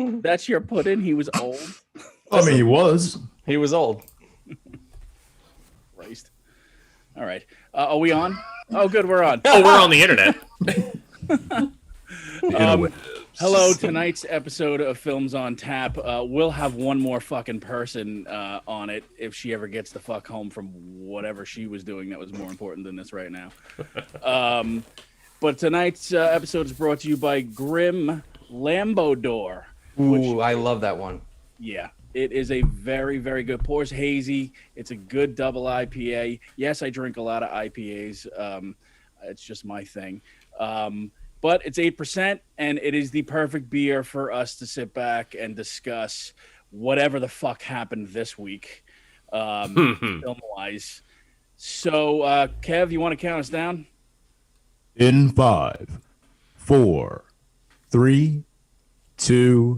That's your put-in? He was old? I mean, he was. He was old. Christ. All right. Are we on? Oh, good. We're on. Oh, we're on the internet. Hello. Tonight's episode of Films on Tap. We'll have one more fucking person on it if she ever gets the fuck home from whatever she was doing that was more important than this right now. But tonight's episode is brought to you by Grim Lambodor. Ooh, I love that one. Yeah, it is a very, very good. Pours hazy. It's a good double IPA. Yes, I drink a lot of IPAs. It's just my thing. But it's 8%, and it is the perfect beer for us to sit back and discuss whatever the fuck happened this week, film-wise. So, Kev, you want to count us down? In 5, 4, 3, 2,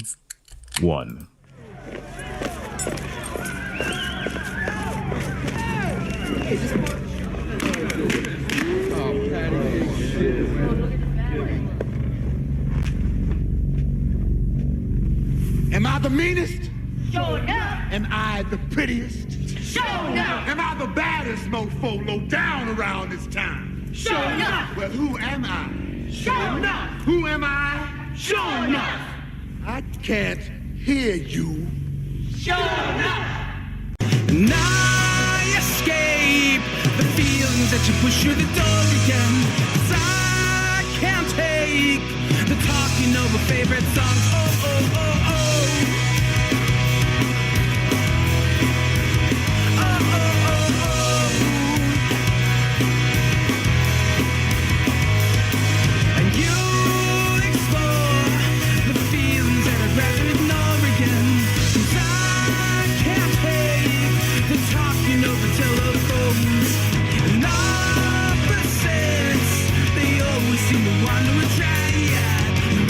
1. Am I the meanest? Sure enough. Am I the prettiest? Sure enough. Am I the baddest mofo low down around this town? Sure enough. Well, who am I? Sure enough. Who am I? Sure enough. I can't hear you. Sure enough. And I escape the feelings that you push through the door again. 'Cause I can't take the talking over favorite songs. Oh, oh, oh, oh. Oh, oh, oh, oh. And you explore the feelings that I'd rather ignore again. 'Cause I can't take the talking over telephones. And opposites, they always seem to want to attract.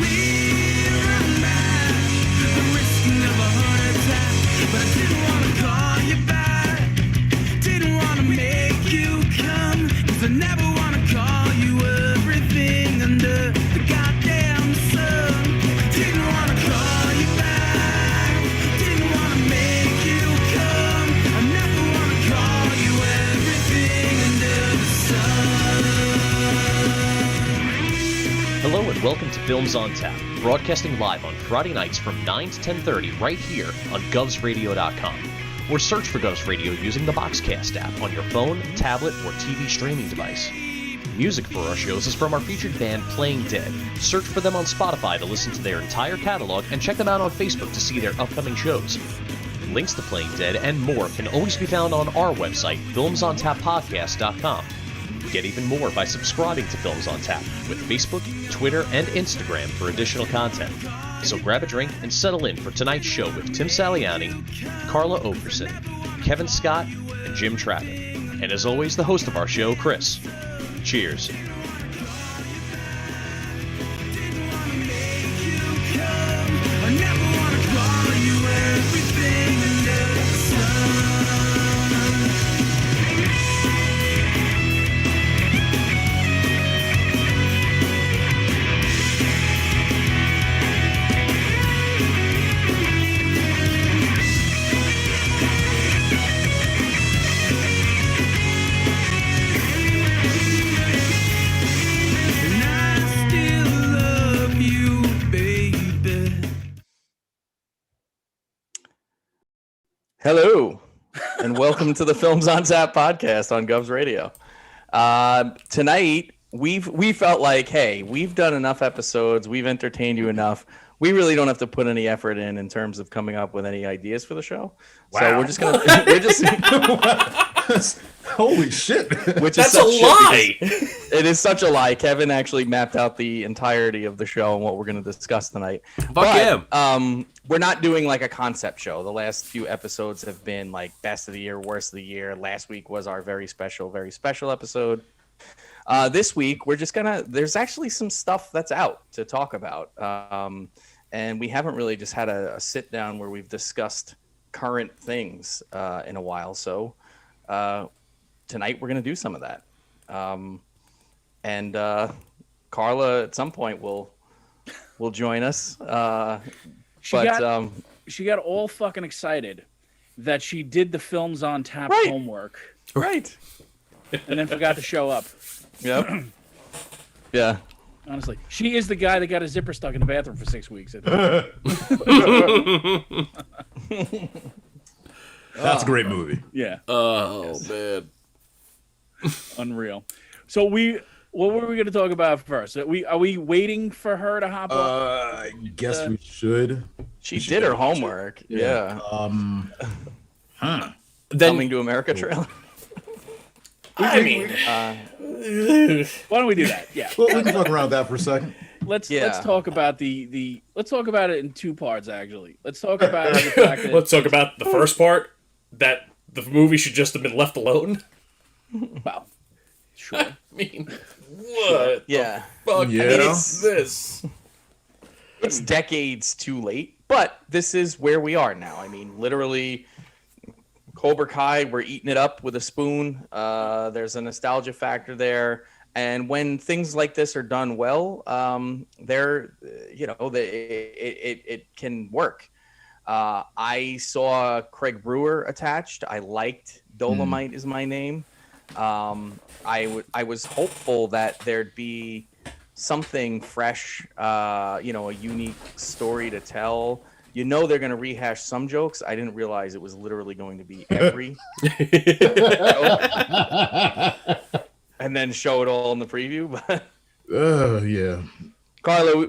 We're unmatched, the risking of a heart attack. But I didn't want to call you back, didn't want to make you come. 'Cause I never want to call you everything under the goddamn sun. Didn't want to call you back, didn't want to make you come. I never want to call you everything under the sun. Hello and welcome to Films on Tap, broadcasting live on Friday nights from 9 to 10:30 right here on govsradio.com. Or search for Govs Radio using the Boxcast app on your phone, tablet, or TV streaming device. Music for our shows is from our featured band Playing Dead. Search for them on Spotify to listen to their entire catalog and check them out on Facebook to see their upcoming shows. Links to Playing Dead and more can always be found on our website, filmsontappodcast.com. Get even more by subscribing to Films on Tap with Facebook, Twitter, and Instagram for additional content. So grab a drink and settle in for tonight's show with Tim Saliani, Carla Okerson, Kevin Scott, and Jim Travitt. And as always, the host of our show, Chris. Cheers. I never want to call you everything under the sun. And I still love you, baby. Hello, and welcome to the Films on Tap podcast on Govs Radio. Tonight, we felt like, hey, we've done enough episodes, we've entertained you enough. We really don't have to put any effort in terms of coming up with any ideas for the show. Wow. So we're just Holy shit. which That's is a such shit lie. because it is such a lie. Kevin actually mapped out the entirety of the show and what we're going to discuss tonight. Fuck him. We're not doing like a concept show. The last few episodes have been like best of the year, worst of the year. Last week was our very special episode. This week, we're just there's actually some stuff that's out to talk about. And we haven't really just had a sit down where we've discussed current things in a while. So tonight we're going to do some of that. And Carla at some point will join us. She got all fucking excited that she did the Films on Tap Right. homework Right. and then forgot to show up. Yep. Yeah. Honestly, she is the guy that got his zipper stuck in the bathroom for 6 weeks. I think. That's a great movie. Yeah, Oh man. unreal. So what were we going to talk about first? Are we waiting for her to hop up? I guess we should. She did her homework. Yeah. Then Coming to America trailer. I mean, Why don't we do that? Yeah. Well, we can fuck around with that for a second. Let's Yeah. talk about let's talk about it in two parts actually. Let's talk about the fact that let's talk about the first part, that the movie should just have been left alone. well, sure. I mean, what Yeah. the fuck Yeah. is this? It's decades too late, but this is where we are now. I mean, literally, Cobra Kai, we're eating it up with a spoon. There's a nostalgia factor there. And when things like this are done well, it can work. I saw Craig Brewer attached. I liked Dolomite is my name. I was hopeful that there'd be something fresh, a unique story to tell. You know they're going to rehash some jokes. I didn't realize it was literally going to be every and then show it all in the preview. But Yeah. Carla,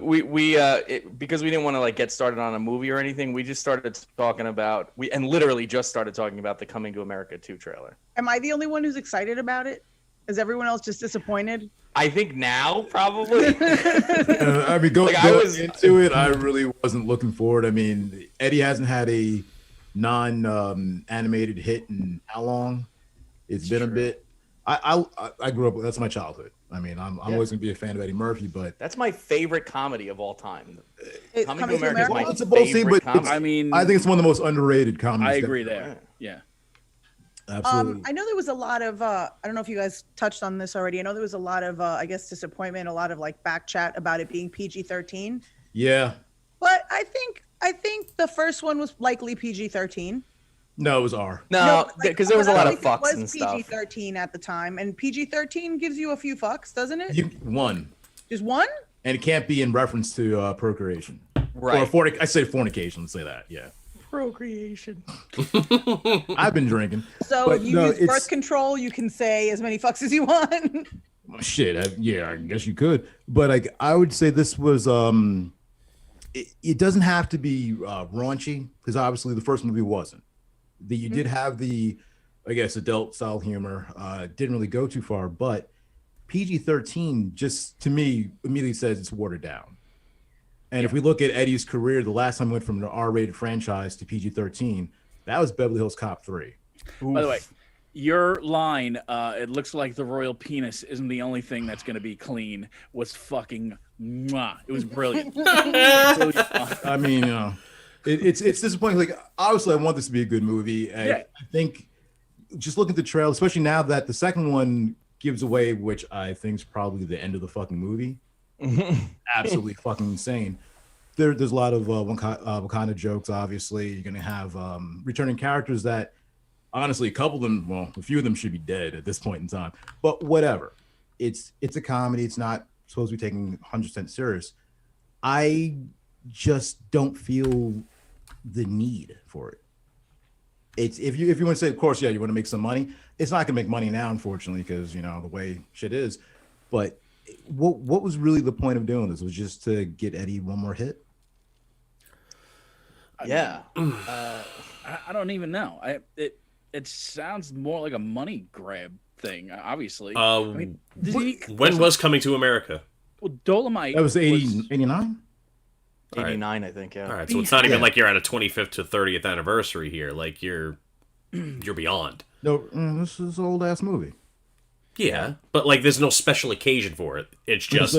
because we didn't want to get started on a movie or anything, we just started talking about literally just started talking about the Coming to America 2 trailer. Am I the only one who's excited about it? Is everyone else just disappointed? I think now probably. I mean, going into it, I really wasn't looking forward. I mean, Eddie hasn't had a non-animated hit in how long? It's been a bit. I grew up. That's my childhood. I mean, I'm always gonna be a fan of Eddie Murphy, but That's my favorite comedy of all time. Coming to Coming to America is my America? It's a bold scene, favorite but comedy. I mean, I think it's one of the most underrated comedies. I agree there. Yeah. Absolutely. I know there was a lot of I don't know if you guys touched on this already. I know there was a lot of I guess disappointment, a lot of back chat about it being PG-13. Yeah. But I think the first one was likely PG-13. No, it was R. No, because there was a lot of fucks fucks and stuff. PG-13 at the time, and PG-13 gives you a few fucks, doesn't it? One, Just one? and it can't be in reference to procreation. Right. Or I say fornication. Let's say that. Yeah. Procreation. I've been drinking. So But if you no, use it's- birth control, you can say as many fucks as you want. Shit, I guess you could, but I would say this was it doesn't have to be raunchy, because obviously the first movie wasn't. You did have the, I guess, adult style humor. Didn't really go too far, but PG-13 just to me immediately says it's watered down. And if we look at Eddie's career, the last time he went from an R-rated franchise to PG-13, that was Beverly Hills Cop 3. By the way, your line, it looks like the royal penis isn't the only thing that's going to be clean, was fucking mwah. It was brilliant. I mean, it's disappointing. Obviously, I want this to be a good movie. I think just looking at the trailer, especially now that the second one gives away, which I think is probably the end of the fucking movie. Absolutely fucking insane. There's a lot of Wakanda jokes. Obviously, you're gonna have returning characters that, honestly, a few of them should be dead at this point in time. But whatever. It's a comedy. It's not supposed to be taken 100% serious. I just don't feel the need for it. It's if you want to say, of course, yeah, you want to make some money. It's not gonna make money now, unfortunately, because the way shit is. But what was really the point of doing this? Was just to get Eddie one more hit? Yeah. I don't even know. It sounds more like a money grab thing. Obviously. When was Coming to America? Well, Dolomite. That was 89? 89, I think, yeah. All right, so it's not even like you're at a 25th to 30th anniversary here. Like you're beyond. No, this is an old ass movie. Yeah, but there's no special occasion for it. It's just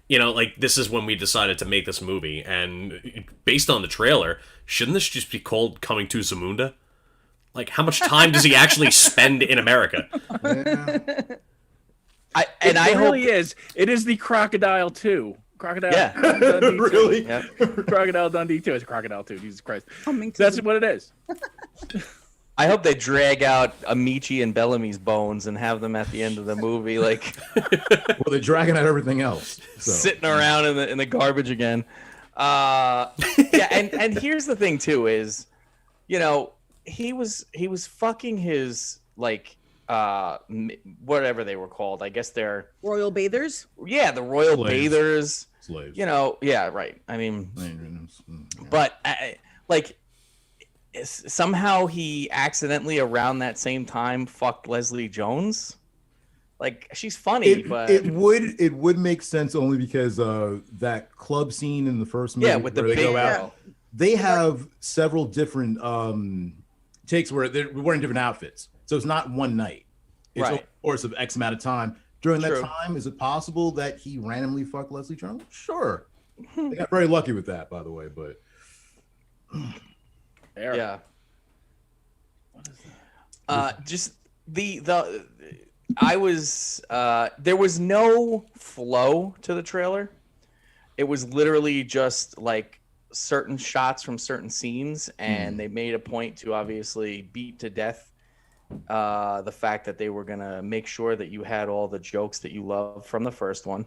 this is when we decided to make this movie, and based on the trailer, shouldn't this just be called Coming to Zamunda? How much time does he actually spend in America? Yeah. It really is. It is the Crocodile 2. Crocodile. Yeah. Dundee 2. Really? Yep. Crocodile Dundee 2. It's Crocodile 2. Jesus Christ. Coming to That's the- what it is. I hope they drag out Amici and Bellamy's bones and have them at the end of the movie, like Well, they're dragging out everything else. So. sitting around in the garbage again. Yeah, and here's the thing too is, you know, he was fucking his like whatever they were called. I guess they're Royal Bathers. the royal Slaves. bathers. Slaves. You know, yeah, right. I mean, Yeah. but like somehow he accidentally around that same time fucked Leslie Jones. Like she's funny, but it would make sense only because that club scene in the first movie yeah, with the where they big go out, they have several different takes where they're wearing different outfits, so it's not one night. It's Right. over the course of X amount of time. During that True. time, is it possible that he randomly fucked Leslie Jones? Sure. They got very lucky with that, by the way, but There. yeah. Just the I was there was no flow to the trailer. It was literally just like certain shots from certain scenes, and they made a point to obviously beat to death the fact that they were gonna make sure that you had all the jokes that you love from the first one.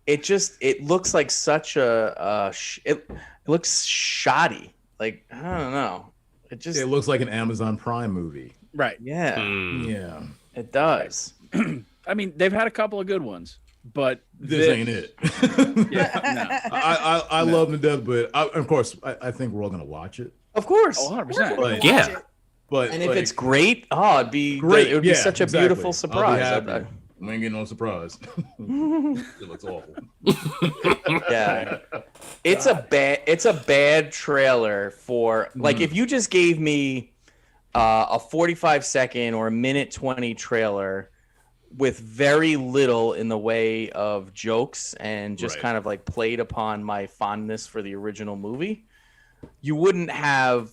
It looks like such it looks shoddy. Like I don't know. it looks like an Amazon Prime movie. Right. Yeah, Yeah, it does. I mean, they've had a couple of good ones, but this ain't it. Yeah, I love them to death, but of course, I think we're all gonna watch it. Of course. no. 100%. But, Yeah. but And if like, it's great, it'd be great, It would be yeah, such a exactly. beautiful I'll be surprise. happy. We ain't getting no surprise. It looks awful. Yeah, it's a bad trailer for like if you just gave me a 45-second or a minute 20 trailer with very little in the way of jokes and just Right. kind of like played upon my fondness for the original movie, you wouldn't have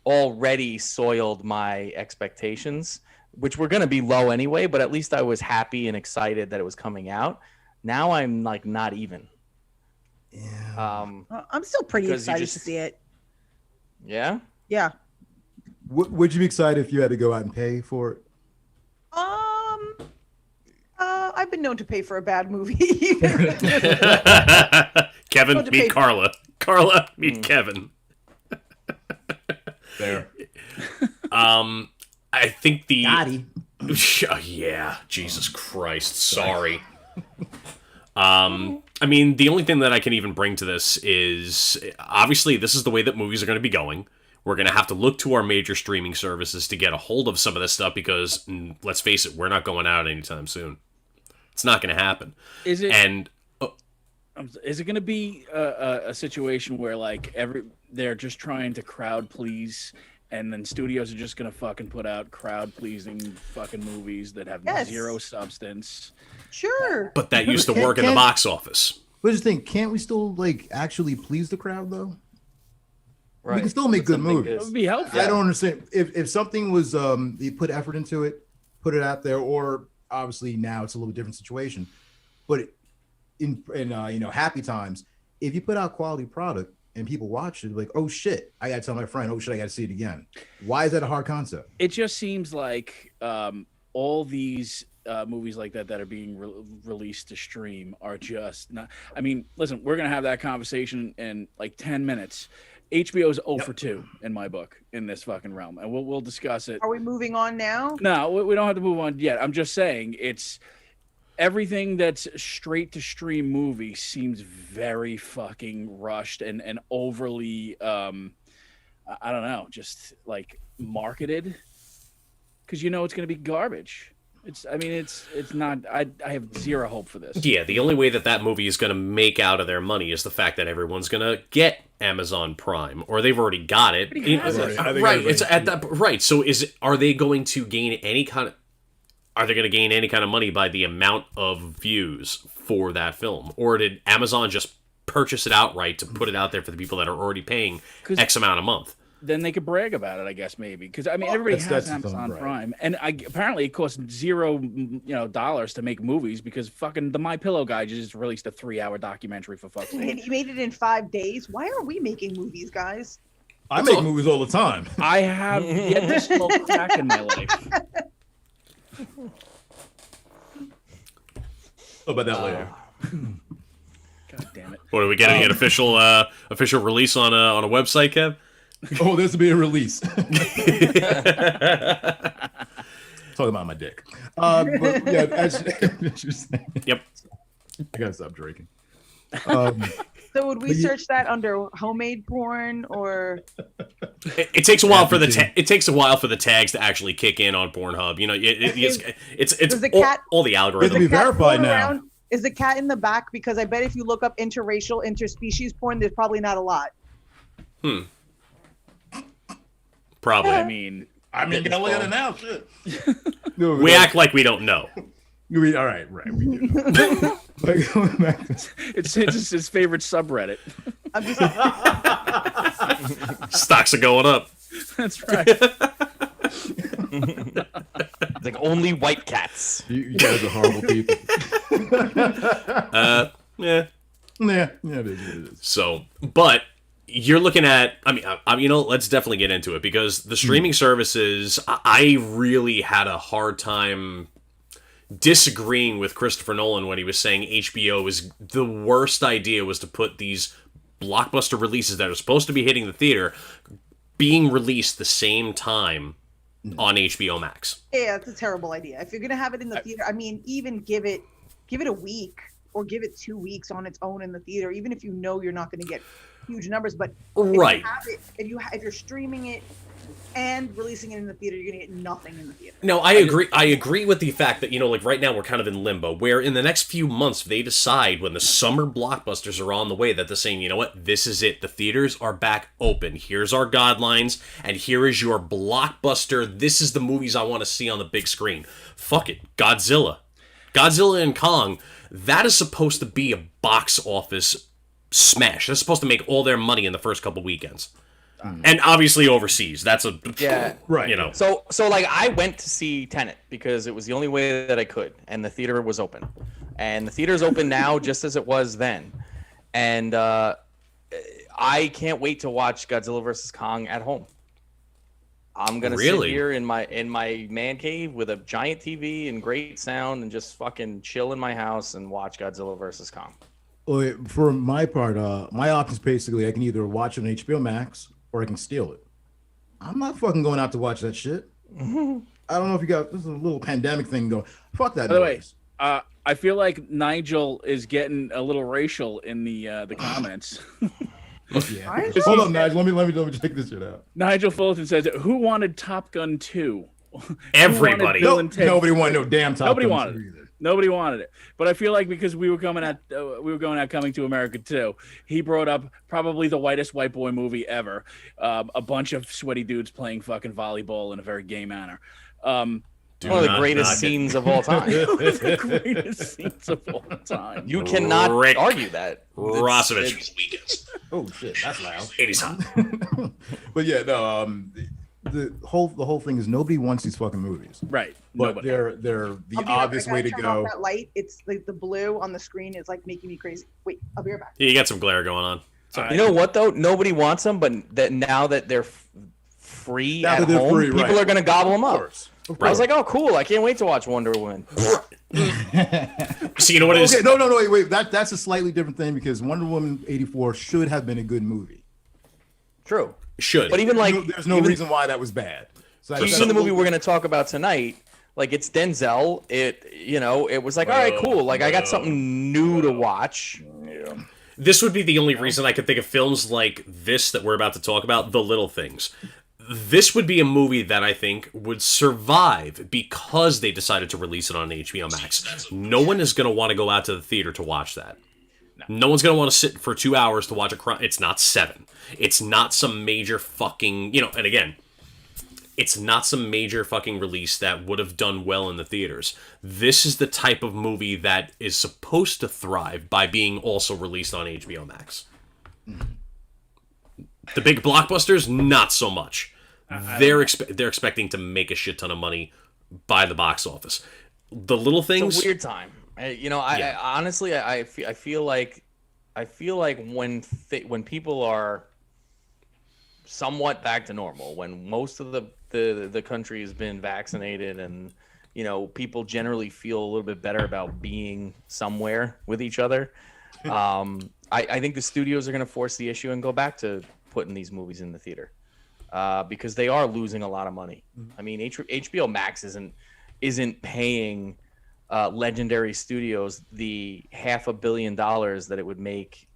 already soiled my expectations, which were going to be low anyway, but at least I was happy and excited that it was coming out. Now I'm like not even. Yeah. I'm still pretty Because you excited just- to see it. Yeah. Yeah. Would you be excited if you had to go out and pay for it? I've been known to pay for a bad movie. Kevin, Well, to meet pay- Carla. Carla, meet Kevin. There. I think the Gotti. yeah, Jesus Christ, sorry. I mean, the only thing that I can even bring to this is obviously this is the way that movies are going to be going. We're going to have to look to our major streaming services to get a hold of some of this stuff because, let's face it, we're not going out anytime soon. It's not going to happen. Is it? And Is it going to be a situation where like they're just trying to crowd please, and then studios are just going to fucking put out crowd pleasing fucking movies that have Yes. zero substance? Sure. but that used to work in the box office. But just think, can't we still like actually please the crowd though? Right. We can still make good Something movies. That would be helpful. I don't understand if something was you put effort into it, put it out there, or obviously now it's a little different situation. But in happy times, if you put out quality product and people watch it, like, oh shit, I gotta tell my friend, oh shit, I gotta see it again. Why is that a hard concept? It just seems like all these movies like that are being released to stream are just not. I mean, listen, we're gonna have that conversation in like 10 minutes. HBO's 0 for 2 in my book in this fucking realm, and we'll discuss it. Are we moving on now? No, we don't have to move on yet. I'm just saying it's everything that's straight to stream movie seems very fucking rushed and overly I don't know, just like marketed because it's going to be garbage. It's not. I have zero hope for this. Yeah, the only way that movie is going to make out of their money is the fact that everyone's going to get Amazon Prime, or they've already got it. Already has it. Right, it's at that right. So are they going to gain any kind of? Are they going to gain any kind of money by the amount of views for that film, or did Amazon just purchase it outright to put it out there for the people that are already paying X amount a month? then they could brag about it, I guess, maybe. Because I mean, everybody has Amazon Prime, and apparently it costs $0 to make movies because fucking the My Pillow guy just released a 3-hour documentary for fuck's sake. He made it in 5 days. Why are we making movies, guys? I make movies all the time. I have yet to smoke crack in my life. About that later. God damn it! What are we getting an official release on a website, Kev? Oh, there's to be a release. Talking about my dick. But yeah, as you're saying, yep. I gotta stop drinking. So would we search that under homemade porn or? It takes a while for the tags to actually kick in on Pornhub. You know, it's all the algorithms. It's to be verified now. Is the cat in the back? Because I bet if you look up interracial, interspecies porn, there's probably not a lot. Probably. I mean, gotta look at it now. Shit. We act like we don't know. All right, we do. Like, going back it's his favorite subreddit. I'm just Stocks are going up. That's right. It's like only white cats. You guys are horrible people. Yeah. Yeah, it is. So, but you're looking at, I mean, let's definitely get into it because the streaming services, I really had a hard time disagreeing with Christopher Nolan when he was saying HBO is the worst idea was to put these blockbuster releases that are supposed to be hitting the theater being released the same time on HBO Max. Yeah, that's a terrible idea. If you're gonna have it in the theater, I mean, even give it a week or give it 2 weeks on its own in the theater, even if you know you're not going to get huge numbers. But right, if you're streaming it and releasing it in the theater, you're going to get nothing in the theater. No, I agree. I agree with the fact that, like right now we're kind of in limbo, where in the next few months, if they decide when the summer blockbusters are on the way that they're saying, you know what, this is it. The theaters are back open. Here's our guidelines, and here is your blockbuster. This is the movies I want to see on the big screen. Fuck it. Godzilla and Kong, that is supposed to be a box office smash. They're supposed to make all their money in the first couple weekends. And obviously overseas. That's right. So like I went to see Tenet because it was the only way that I could, and the theater was open, and the theater's open now just as it was then, and I can't wait to watch Godzilla vs. Kong at home. I'm gonna sit here in my man cave with a giant TV and great sound and just fucking chill in my house and watch Godzilla vs. Kong. Well, for my part, my options basically I can either watch it on HBO Max or I can steal it. I'm not fucking going out to watch that shit. I don't know if you got this is a little pandemic thing going. Fuck that. By the way, I feel like Nigel is getting a little racial in the comments. Yeah. Hold on, Nigel. Let me check this shit out. Nigel Fulton says, "Who wanted Top Gun 2?" Everybody. Nobody wanted no damn Top Nobody Gun wanted 2 it. either. Nobody wanted it. But I feel like because we were going at Coming to America 2, he brought up probably the whitest white boy movie ever. A bunch of sweaty dudes playing fucking volleyball in a very gay manner. One of the greatest scenes of all time. The greatest scenes of all time. You cannot argue that. Rossovich weekends. Oh shit, that's loud. 80s hot. But yeah, no. The whole thing is nobody wants these fucking movies, right? But nobody. they're the obvious way to turn go. off that light, it's like the blue on the screen is like making me crazy. Wait, I'll be right back. Yeah, you got some glare going on. You know what though? Nobody wants them, but now that they're free at home, people are gonna gobble them up. I was like, oh, cool! I can't wait to watch Wonder Woman. So you know what it is? Okay, no, wait. That's a slightly different thing because Wonder Woman 84 should have been a good movie. True. Should. But even like, there's no reason why that was bad. So even the movie we're gonna talk about tonight, like it's Denzel. It was like, all right, cool. Like I got something new to watch. Yeah. This would be the only reason I could think of films like this that we're about to talk about, The Little Things. This would be a movie that I think would survive because they decided to release it on HBO Max. No one is going to want to go out to the theater to watch that. No one's going to want to sit for 2 hours to watch a crime. It's not 7. It's not some major fucking, and again, it's not some major fucking release that would have done well in the theaters. This is the type of movie that is supposed to thrive by being also released on HBO Max. The big blockbusters, not so much. They're expecting to make a shit ton of money by the box office. The little things. It's a weird time. I honestly, I feel like when people are somewhat back to normal, when most of the country has been vaccinated, and people generally feel a little bit better about being somewhere with each other, I think the studios are going to force the issue and go back to putting these movies in the theater. Because they are losing a lot of money. I mean, HBO Max isn't paying Legendary Studios the $500 million that it would make,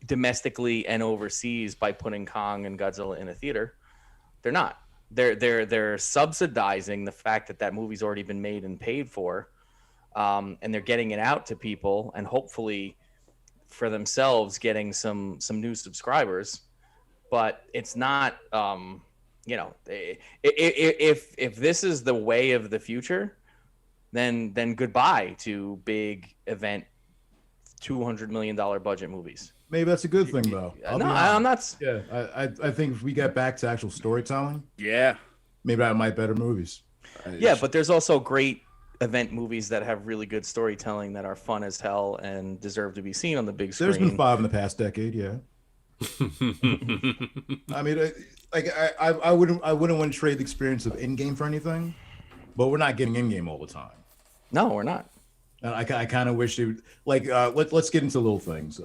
domestically and overseas by putting Kong and Godzilla in a theater. They're not. They're subsidizing the fact that movie's already been made and paid for, and they're getting it out to people, and hopefully for themselves getting some new subscribers. But it's not, if this is the way of the future, then goodbye to big event, $200 million budget movies. Maybe that's a good thing, though. I'm not. Yeah, I think if we get back to actual storytelling, maybe I might better movies. But there's also great event movies that have really good storytelling that are fun as hell and deserve to be seen on the big screen. There's been 5 in the past decade, yeah. I mean, I wouldn't want to trade the experience of in-game for anything, but we're not getting in-game all the time. No, we're not. And I kind of wish they would, let's get into little things.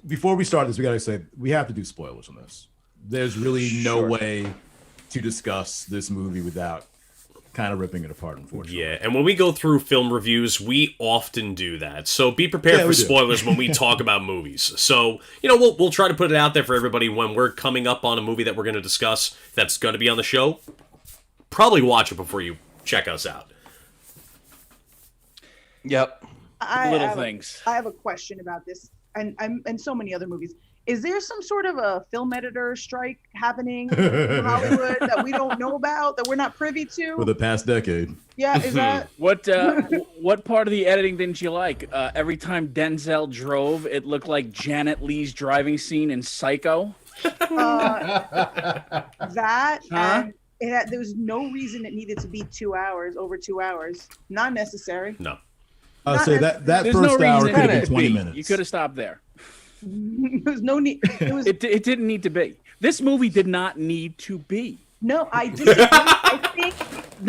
Before we start this, we gotta say we have to do spoilers on this. There's really no way to discuss this movie without kind of ripping it apart, unfortunately. Yeah, and when we go through film reviews, we often do that. So be prepared for spoilers when we talk about movies. So, we'll try to put it out there for everybody when we're coming up on a movie that we're going to discuss that's going to be on the show. Probably watch it before you check us out. Yep. Little things. I have a question about this, and so many other movies. Is there some sort of a film editor strike happening in Hollywood that we don't know about, that we're not privy to? For the past decade. Yeah, is that... What part of the editing didn't you like? Every time Denzel drove, it looked like Janet Leigh's driving scene in Psycho? That, and there was no reason it needed to be 2 hours, over 2 hours. Not necessary. No. I'll say that first hour could have been 20 minutes. You could have stopped there. There's no need. It didn't need to be. This movie did not need to be. No, I disagree.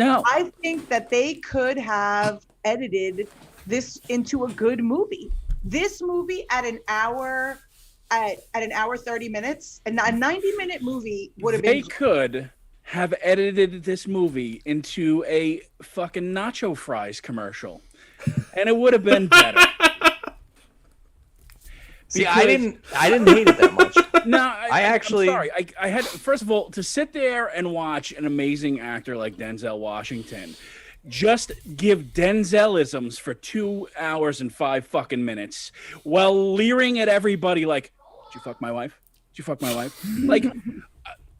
I think that they could have edited this into a good movie. This movie at an hour 30 minutes, a 90-minute movie would have been. They could have edited this movie into a fucking nacho fries commercial, and it would have been better. See, I didn't hate it that much. No, I'm sorry. I had, first of all, to sit there and watch an amazing actor like Denzel Washington just give Denzelisms for 2 hours and 5 fucking minutes while leering at everybody like, "Did you fuck my wife? Did you fuck my wife?" Like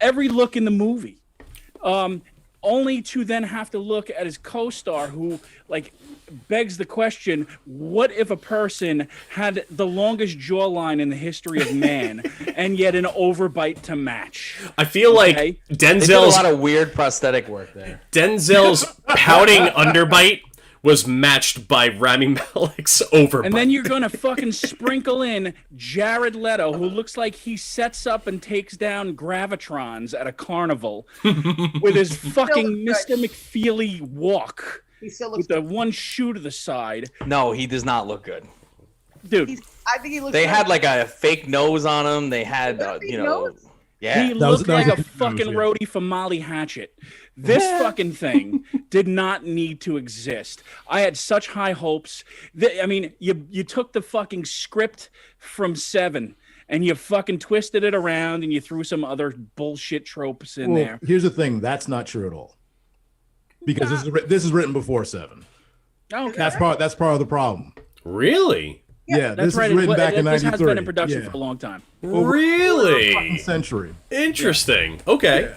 every look in the movie. Only to then have to look at his co-star who begs the question, what if a person had the longest jawline in the history of man and yet an overbite to match? I feel like Denzel's... They did a lot of weird prosthetic work there. Denzel's pouting underbite was matched by Rami Malek's overbite. And then you're going to fucking sprinkle in Jared Leto, who looks like he sets up and takes down gravitrons at a carnival with his fucking Mr. McFeely walk. He still looks with the one shoe to the side. No, he does not look good. Dude. I think he looks They good. had like a fake nose on him. They had, nose? yeah. He looked like a fucking roadie for Molly Hatchet. This fucking thing did not need to exist. I had such high hopes. I mean, you took the fucking script from Seven and you fucking twisted it around and you threw some other bullshit tropes in there. Here's the thing. That's not true at all. Because this is written before Seven. Okay. That's part of the problem. Really? Yeah, that's this right. is written back in 93. This has been in production for a long time. Really? Over a century. Interesting. Okay.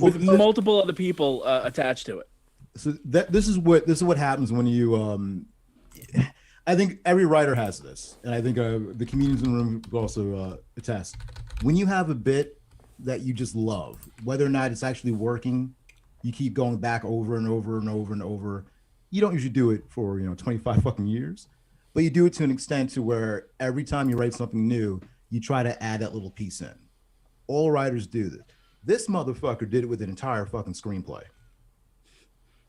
With multiple other people attached to it. So this is what happens when you I think every writer has this, and I think the comedians in the room will also attest. When you have a bit that you just love, whether or not it's actually working, you keep going back over and over and over and over. You don't usually do it for 25 fucking years, but you do it to an extent to where every time you write something new, you try to add that little piece in. All writers do this. This motherfucker did it with an entire fucking screenplay.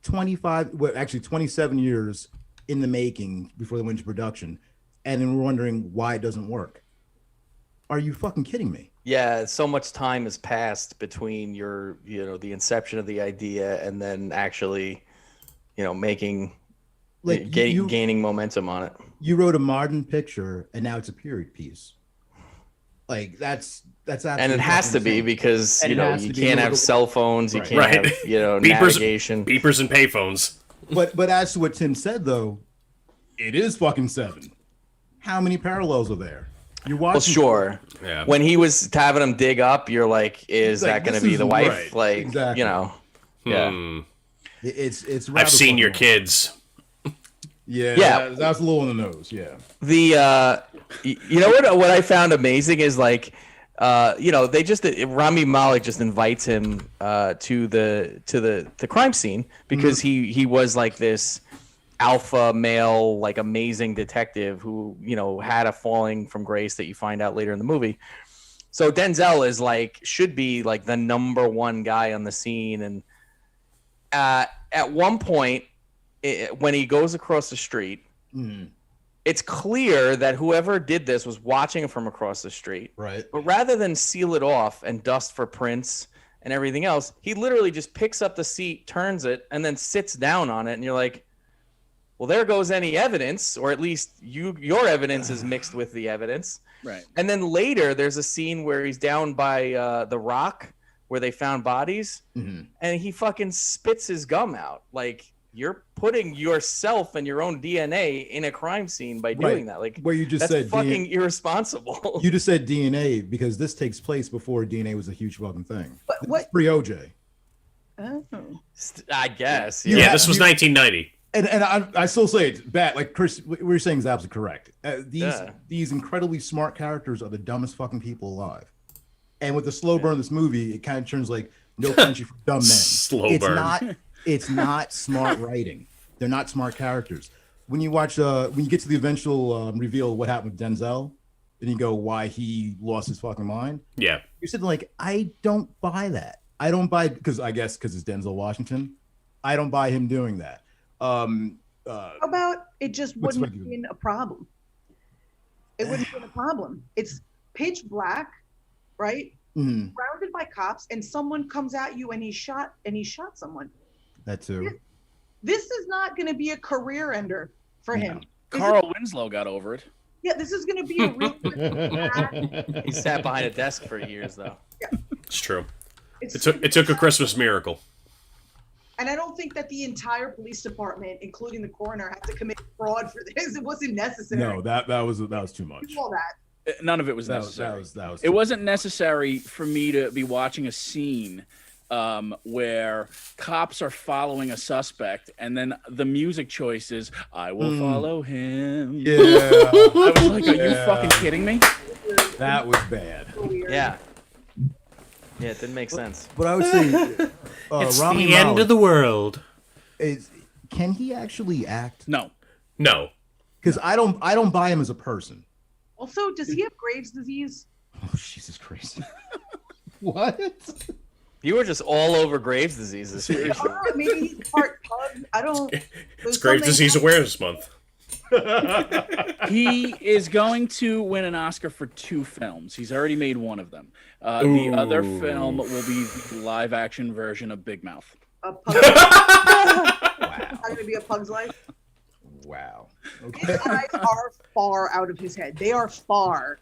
27 years in the making before they went into production, and then we're wondering why it doesn't work. Are you fucking kidding me? Yeah, so much time has passed between the inception of the idea and then actually, making, gaining momentum on it. You wrote a modern picture, and now it's a period piece. Like that's and it has to be because you can't have cell phones, you can't have navigation, beepers and payphones. But as to what Tim said though, it is fucking 7. How many parallels are there? You're watching. Well, sure. Yeah. When he was having him dig up, you're like, is that going to be the wife? Right. Like, exactly. Yeah. It's. I've seen your kids. Yeah. That's a little on the nose. Yeah. The what I found amazing is like, they just Rami Malek just invites him to the crime scene because he was like this alpha male, like amazing detective who had a falling from grace that you find out later in the movie. So Denzel is should be like the number one guy on the scene, and at one point when he goes across the street, it's clear that whoever did this was watching him from across the street. Right. But rather than seal it off and dust for prints and everything else, he literally just picks up the seat, turns it, and then sits down on it, and you're like, well, there goes any evidence, or at least your evidence is mixed with the evidence. Right. And then later, there's a scene where he's down by the rock where they found bodies, and he fucking spits his gum out. Like, you're putting yourself and your own DNA in a crime scene by doing that. Like, where you just that's said fucking irresponsible. You just said DNA because this takes place before DNA was a huge fucking thing. What? Pre OJ. Oh. I guess. Yeah, this was 1990. And I still say it's bad. Like Chris, what you're saying is absolutely correct. These incredibly smart characters are the dumbest fucking people alive. And with the slow burn of this movie, it kind of turns like No Country for Dumb Men. Slow burn. It's not smart writing. They're not smart characters. When you watch, when you get to the eventual reveal of what happened with Denzel, and you go why he lost his fucking mind. Yeah. You're sitting like, I don't buy that. I don't buy because it's Denzel Washington. I don't buy him doing that. How about it just wouldn't have been a problem? It wouldn't have been a problem. It's pitch black, right? Surrounded by cops, and someone comes at you and he shot someone. That too. This is not going to be a career ender for him. Carl Winslow got over it. Yeah, this is going to be a real. He sat behind a desk for years, though. Yeah. It's true. It took a Christmas miracle. And I don't think that the entire police department, including the coroner, had to commit fraud for this. It wasn't necessary. No, that was too much. All that. None of it was necessary. That was it wasn't necessary for me to be watching a scene where cops are following a suspect, and then the music choice is "I will follow him." Yeah, I was like, "Are you fucking kidding me?" That was bad. Yeah. Yeah, it didn't make sense. But I would say it's Rami the end Malek of the world. Can he actually act? No. Because I don't buy him as a person. Also, does he have Graves' disease? Oh, Jesus Christ. What? You were just all over Graves' disease this week. Maybe he's part pug. I don't. It's Graves' Disease Awareness Month. He is going to win an Oscar for 2 films. He's already made one of them. The other film will be the live-action version of Big Mouth. A pug's life? Wow. Going to be A Pug's Life? Wow. Okay. His eyes are far out of his head. They are far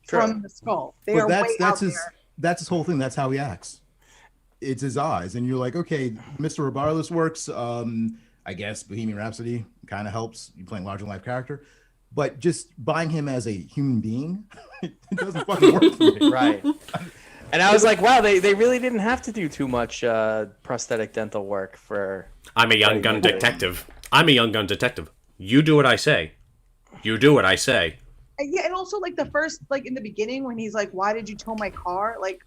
from the skull. They are way out there. That's his whole thing. That's how he acts. It's his eyes, and you're like, okay, Mr. Regardless works. I guess Bohemian Rhapsody kind of helps you playing larger life character, but just buying him as a human being, it doesn't fucking work for me. Right. And I was like, wow, they really didn't have to do too much prosthetic dental work for. I'm a young gun detective. You do what I say. You do what I say. Yeah, and also like the first, like in the beginning when he's like, "Why did you tow my car?" Like,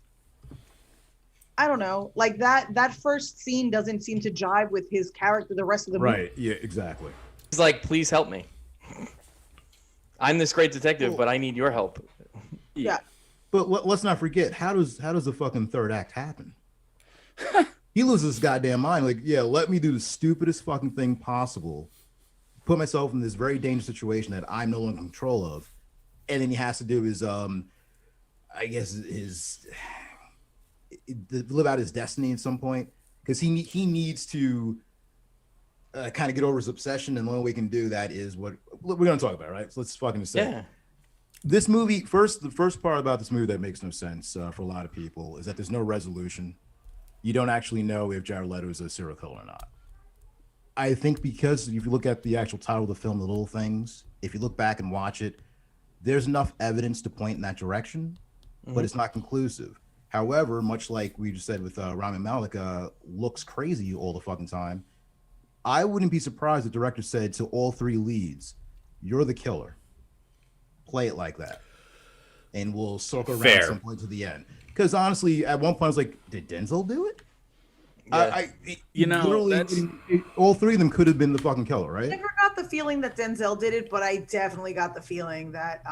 I don't know, like that first scene doesn't seem to jive with his character the rest of the movie. Right. Yeah. Exactly. He's like, "Please help me. I'm this great detective, but I need your help." Yeah. But let's not forget, how does the fucking third act happen? He loses his goddamn mind. Like, yeah, let me do the stupidest fucking thing possible, put myself in this very dangerous situation that I'm no longer in control of, and then he has to do his, I guess live out his destiny at some point, because he needs to kind of get over his obsession, and the only way he can do that is what we're going to talk about, right? So let's fucking say. Yeah. This movie, the first part about this movie that makes no sense for a lot of people is that there's no resolution. You don't actually know if Jared Leto is a serial killer or not. I think because if you look at the actual title of the film, The Little Things, if you look back and watch it, there's enough evidence to point in that direction, but it's not conclusive. However, much like we just said with Rami Malek, looks crazy all the fucking time. I wouldn't be surprised if the director said to all three leads, "You're the killer. Play it like that, and we'll circle around Fair. some point to the end." Because honestly, at one point I was like, "Did Denzel do it?" Yeah. All three of them could have been the fucking killer, right? I never got the feeling that Denzel did it, but I definitely got the feeling that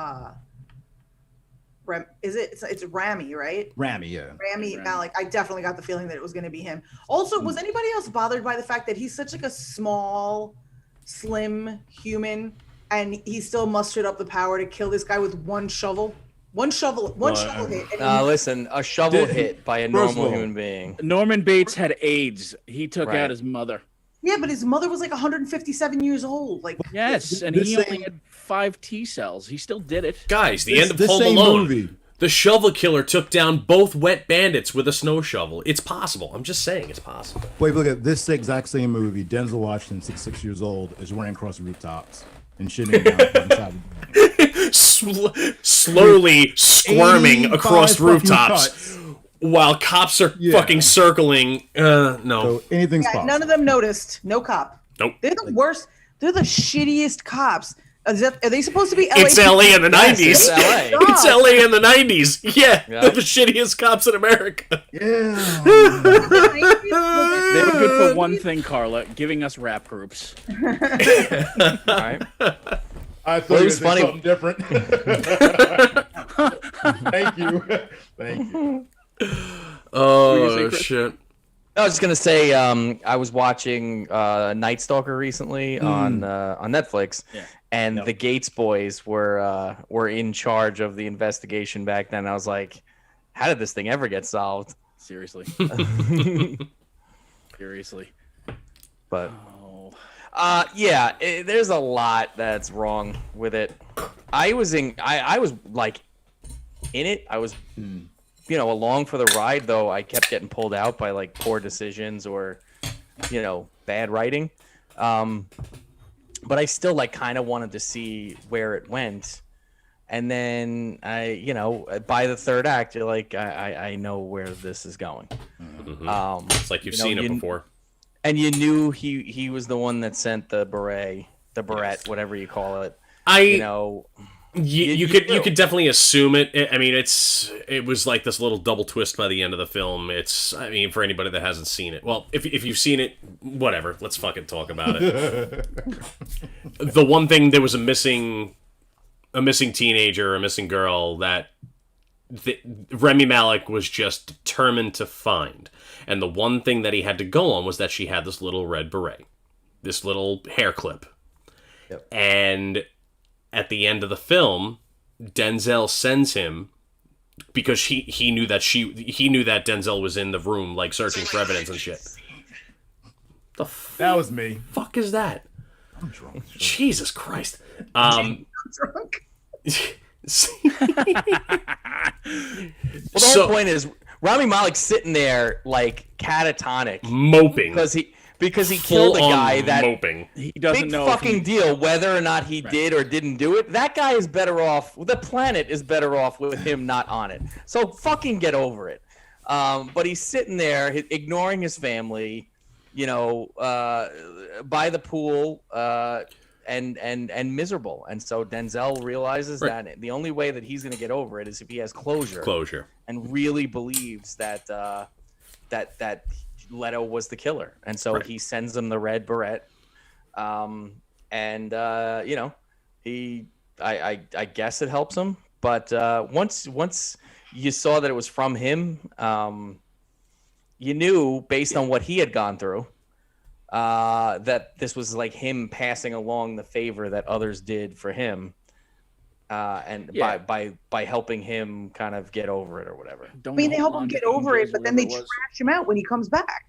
it's Rami, right? Rami, yeah. Rami Malek. I definitely got the feeling that it was going to be him. Also, was anybody else bothered by the fact that he's such like a small, slim human, and he still mustered up the power to kill this guy with one shovel? One shovel hit. Listen, a shovel hit by a normal human being. Norman Bates had AIDS. He took Right. out his mother. Yeah, but his mother was like 157 years old. Like, Yes, and he only had 5 T cells. He still did it. Guys, the end of This Home same Alone. movie. The shovel killer took down both wet bandits with a snow shovel. It's possible. I'm just saying it's possible. Wait, look at this exact same movie. Denzel Washington, 6 years old, is running across the rooftops and shitting down the side of the building. Slowly squirming 85 across fucking rooftops cuts. while cops are Yeah. fucking circling. No. So anything's yeah, possible. none of them noticed. No cop. Nope. They're the worst. They're the shittiest cops. Are they supposed to be LA? It's LA in the 90s. It's LA. It's LA in the 90s. Yeah, Yeah. they're the shittiest cops in America. Yeah. They were good for one thing, Carla, giving us rap groups. All right. I thought Well, it it was was funny. something different. Thank you. Thank you. Oh, shit. I was just gonna say, I was watching Night Stalker recently on Netflix, and the Gates boys were in charge of the investigation back then. I was like, how did this thing ever get solved? Seriously. Seriously. But Oh. yeah, there's a lot that's wrong with it. I was like in it. I was along for the ride, though I kept getting pulled out by like poor decisions or bad writing. But I still like kind of wanted to see where it went. And then by the third act, you're like, I know where this is going. It's like you've seen it before. And you knew he was the one that sent the beret, whatever you call it. You could definitely assume it. I mean, it was like this little double twist by the end of the film. I mean, for anybody that hasn't seen it, well, if you've seen it, whatever. Let's fucking talk about it. The one thing, there was a missing teenager, a missing girl that Rami Malek was just determined to find. And the one thing that he had to go on was that she had this little red beret, this little hair clip. Yep. And at the end of the film, Denzel sends him, because he knew that Denzel was in the room, like searching for evidence and shit. That was me. Fuck is that? I'm drunk. Jesus Christ. Drunk. Well, the whole point is Rami Malek's sitting there like catatonic, moping because he killed a guy that moping. He doesn't big know. fucking deal whether or not he did or didn't do it. That guy is better off. The planet is better off with him not on it. So fucking get over it. But he's sitting there ignoring his family, by the pool, and miserable. And so Denzel realizes that the only way that he's going to get over it is if he has closure, and really believes that that Leto was the killer. And so he sends him the red beret. You know, I guess it helps him. But once you saw that it was from him, you knew based on what he had gone through that this was like him passing along the favor that others did for him, by helping him kind of get over it or whatever. I mean, they help him get over it, but then they trash him out when he comes back.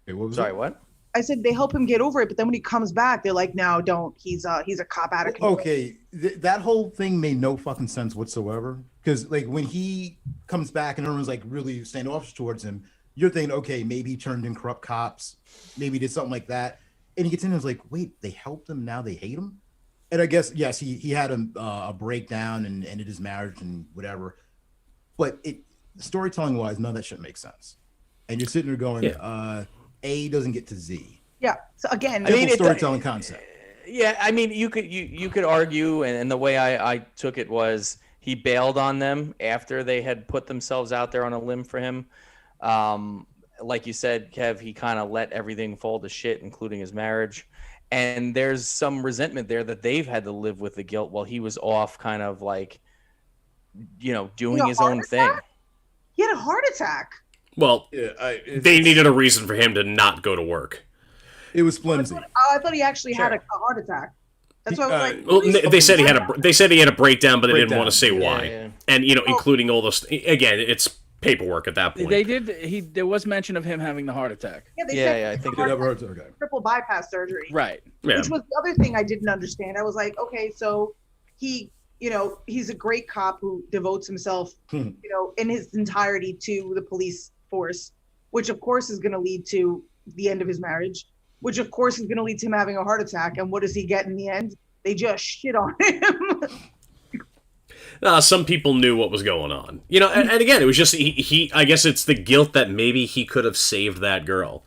Hey, what was Sorry, that? what? I said they help him get over it, but then when he comes back, they're like, "No, don't. He's a cop out of control." Okay, that whole thing made no fucking sense whatsoever. Because like when he comes back and everyone's like really standoffish towards him, you're thinking, okay, maybe he turned in corrupt cops, maybe he did something like that. And he gets in and is like, wait, they helped him, now they hate him. And I guess yes, he had a breakdown and ended his marriage and whatever. But storytelling wise, none of that shit makes sense. And you're sitting there going, A doesn't get to Z. Yeah. So again, I mean, storytelling concept. Yeah, I mean, you could argue, and the way I took it was he bailed on them after they had put themselves out there on a limb for him. Like you said, Kev, he kind of let everything fall to shit, including his marriage. And there's some resentment there that they've had to live with the guilt while he was off, kind of like, you know, doing his own thing. He had a heart attack. Well, they needed a reason for him to not go to work. It was flimsy. I thought he actually had a heart attack. That's why I was like. Well, they said he had a breakdown, but they didn't want to say why. Yeah. And you know, including all those. Again, it's paperwork at that point. They did. There was mention of him having the heart attack. Yeah, they said I think He never heard okay. triple bypass surgery. Right. Yeah. Which was the other thing I didn't understand. I was like, okay, so he, you know, he's a great cop who devotes himself, you know, in his entirety to the police force, which of course is going to lead to the end of his marriage, which of course is going to lead to him having a heart attack. And what does he get in the end? They just shit on him. Some people knew what was going on, you know, and again, it was just he. I guess it's the guilt that maybe he could have saved that girl.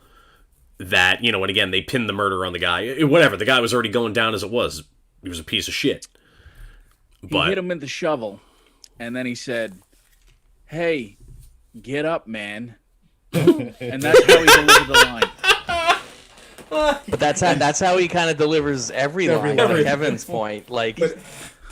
That, you know, and again, they pinned the murder on the guy. Whatever, the guy was already going down as it was. He was a piece of shit. He hit him with the shovel, and then he said, "Hey, get up, man." And that's how he delivered the line. But that's how he kind of delivers every line. To Kevin's point, like he's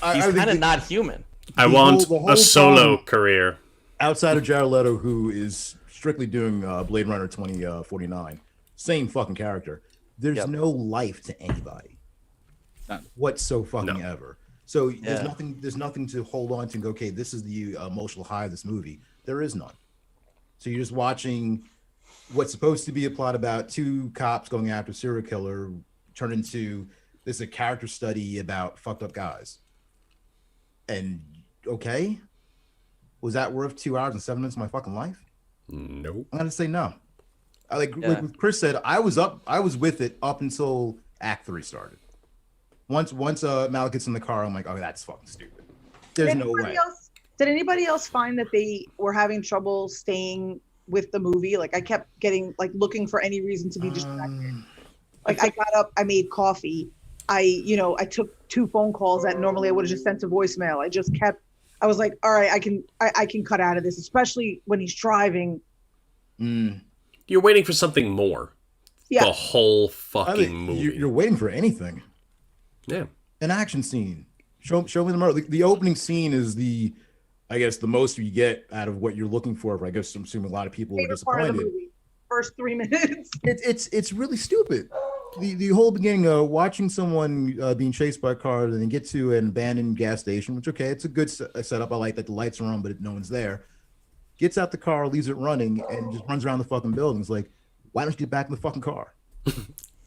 kind of not human. I want a solo career. Outside of Jared Leto, who is strictly doing Blade Runner 2049, same fucking character. There's no life to anybody. None. Ever. So there's nothing to hold on to and go, okay, this is the emotional high of this movie. There is none. So you're just watching what's supposed to be a plot about two cops going after a serial killer turn into this a character study about fucked up guys. And okay, was that worth 2 hours and 7 minutes of my fucking life? Nope. I'm gonna say no. Like Chris said, I was with it up until Act 3 started. Once Malik gets in the car, I'm like, oh, that's fucking stupid. There's no way. Did anybody else find that they were having trouble staying with the movie? Like I kept getting looking for any reason to be distracted. Like I got up, I made coffee. I took 2 phone calls that normally I would have just sent to voicemail. I was like, all right, I can cut out of this, especially when he's driving. You're waiting for something more. Yeah. The whole fucking movie. You're waiting for anything. Yeah. An action scene. Show me the murder. The opening scene is the most you get out of what you're looking for. I guess I'm assuming a lot of people were disappointed. First 3 minutes. It's really stupid. The whole beginning of watching someone being chased by a car and then get to an abandoned gas station, which, okay, it's a good setup. I like that the lights are on, but no one's there. Gets out the car, leaves it running, and just runs around the fucking building. It's like, why don't you get back in the fucking car?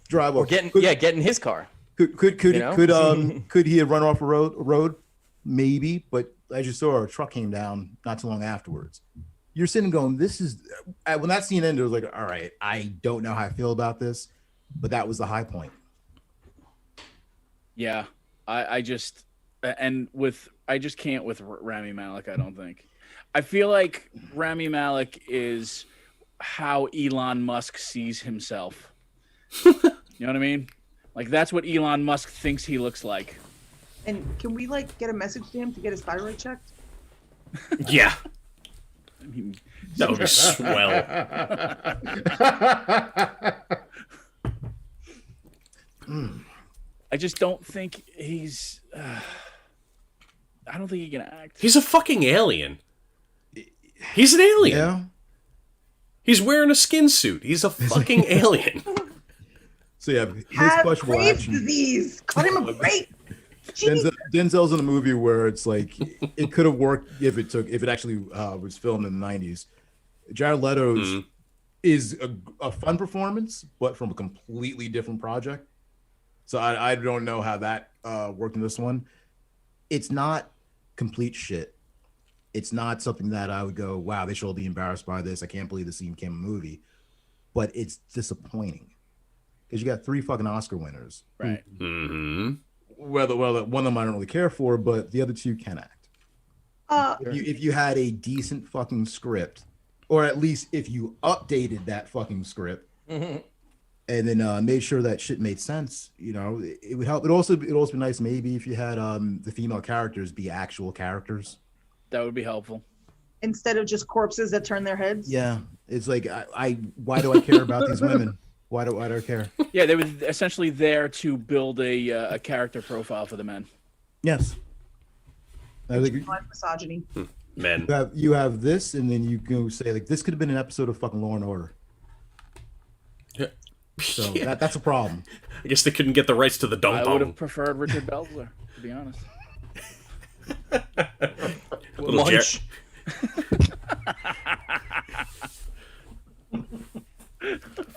Drive off. Get in his car. Could he have run off a road? Maybe, but as you saw, a truck came down not too long afterwards. You're sitting going, this is when that scene ended, it was like, all right, I don't know how I feel about this, but that was the high point. Yeah, I just can't with Rami Malek. I don't think. I feel like Rami Malek is how Elon Musk sees himself. You know what I mean? Like that's what Elon Musk thinks he looks like. And can we like get a message to him to get his thyroid checked? Yeah, I mean, that would be swell. I just don't think he's. I don't think he can act. He's a fucking alien. He's an alien. Yeah. He's wearing a skin suit. He's a fucking alien. So yeah, his Have questionable Graves' action. disease. Cut him a break. Denzel's in a movie where it's like it could have worked if it actually was filmed in the 90s. Jared Leto's is a fun performance, but from a completely different project. So I don't know how that worked in this one. It's not complete shit. It's not something that I would go, wow, they should all be embarrassed by this. I can't believe this even became a movie. But it's disappointing because you got 3 fucking Oscar winners. Right. Mm-hmm. Well, one of them I don't really care for, but the other 2 can act. If you had a decent fucking script, or at least if you updated that fucking script, and then made sure that shit made sense, it would help. It'd also be nice maybe if you had the female characters be actual characters. That would be helpful. Instead of just corpses that turn their heads. Yeah, it's like why do I care about these women? Why do I care? Yeah, they were essentially there to build a character profile for the men. Yes. I think Misogyny. Men. you have this, and then you go say like this could have been an episode of fucking Law and Order. So Yeah. that's a problem. I guess they couldn't get the rights to the dong I would dong. have preferred Richard Belzer, to be honest. Little Munch.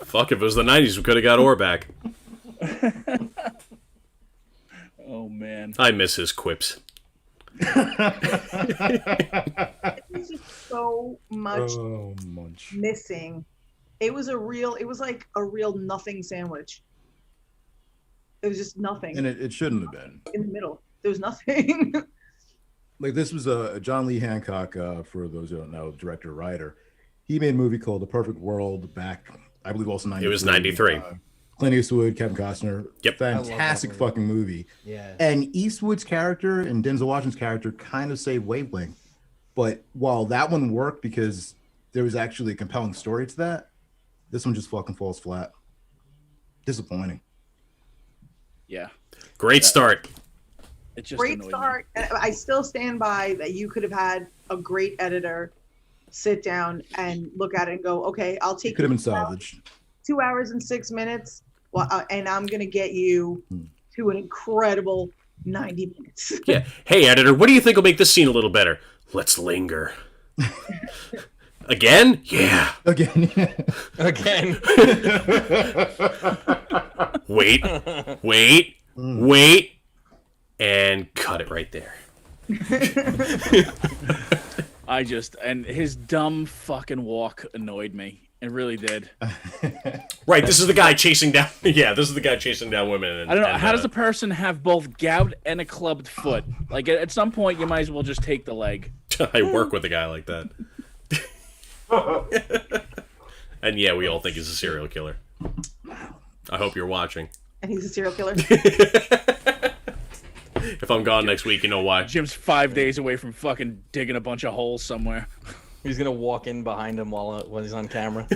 Fuck, if it was the 90s, we could have got Orr back. Oh man. I miss his quips. There's just so much missing. It was like a real nothing sandwich. It was just nothing. And it shouldn't have been. In the middle. There was nothing. Like this was a John Lee Hancock, for those who don't know, director, writer. He made a movie called The Perfect World back, I believe, also 93. It was 93. Clint Eastwood, Kevin Costner. Yep. Fantastic fucking movie. Yeah. And Eastwood's character and Denzel Washington's character kind of say wavelength. But while that one worked because there was actually a compelling story to that, this one just fucking falls flat. Disappointing. Yeah. Great start. It just Great annoyed start. And I still stand by that you could have had a great editor sit down and look at it and go, okay, I'll take Could have been salvaged. 2 hours and 6 minutes, and I'm going to get you to an incredible 90 minutes. Yeah. Hey, editor, what do you think will make this scene a little better? Let's linger. Again? Yeah. Again. Again. Wait. And cut it right there. and his dumb fucking walk annoyed me. It really did. Right, this is the guy chasing down. Yeah, this is the guy chasing down women. I don't know. How does a person have both gout and a clubbed foot? Like at some point, you might as well just take the leg. I work with a guy like that. And yeah, we all think he's a serial killer. I hope you're watching. And he's a serial killer. If I'm gone next week, you know why. Jim's 5 days away from fucking digging a bunch of holes somewhere. He's gonna walk in behind him while he's on camera.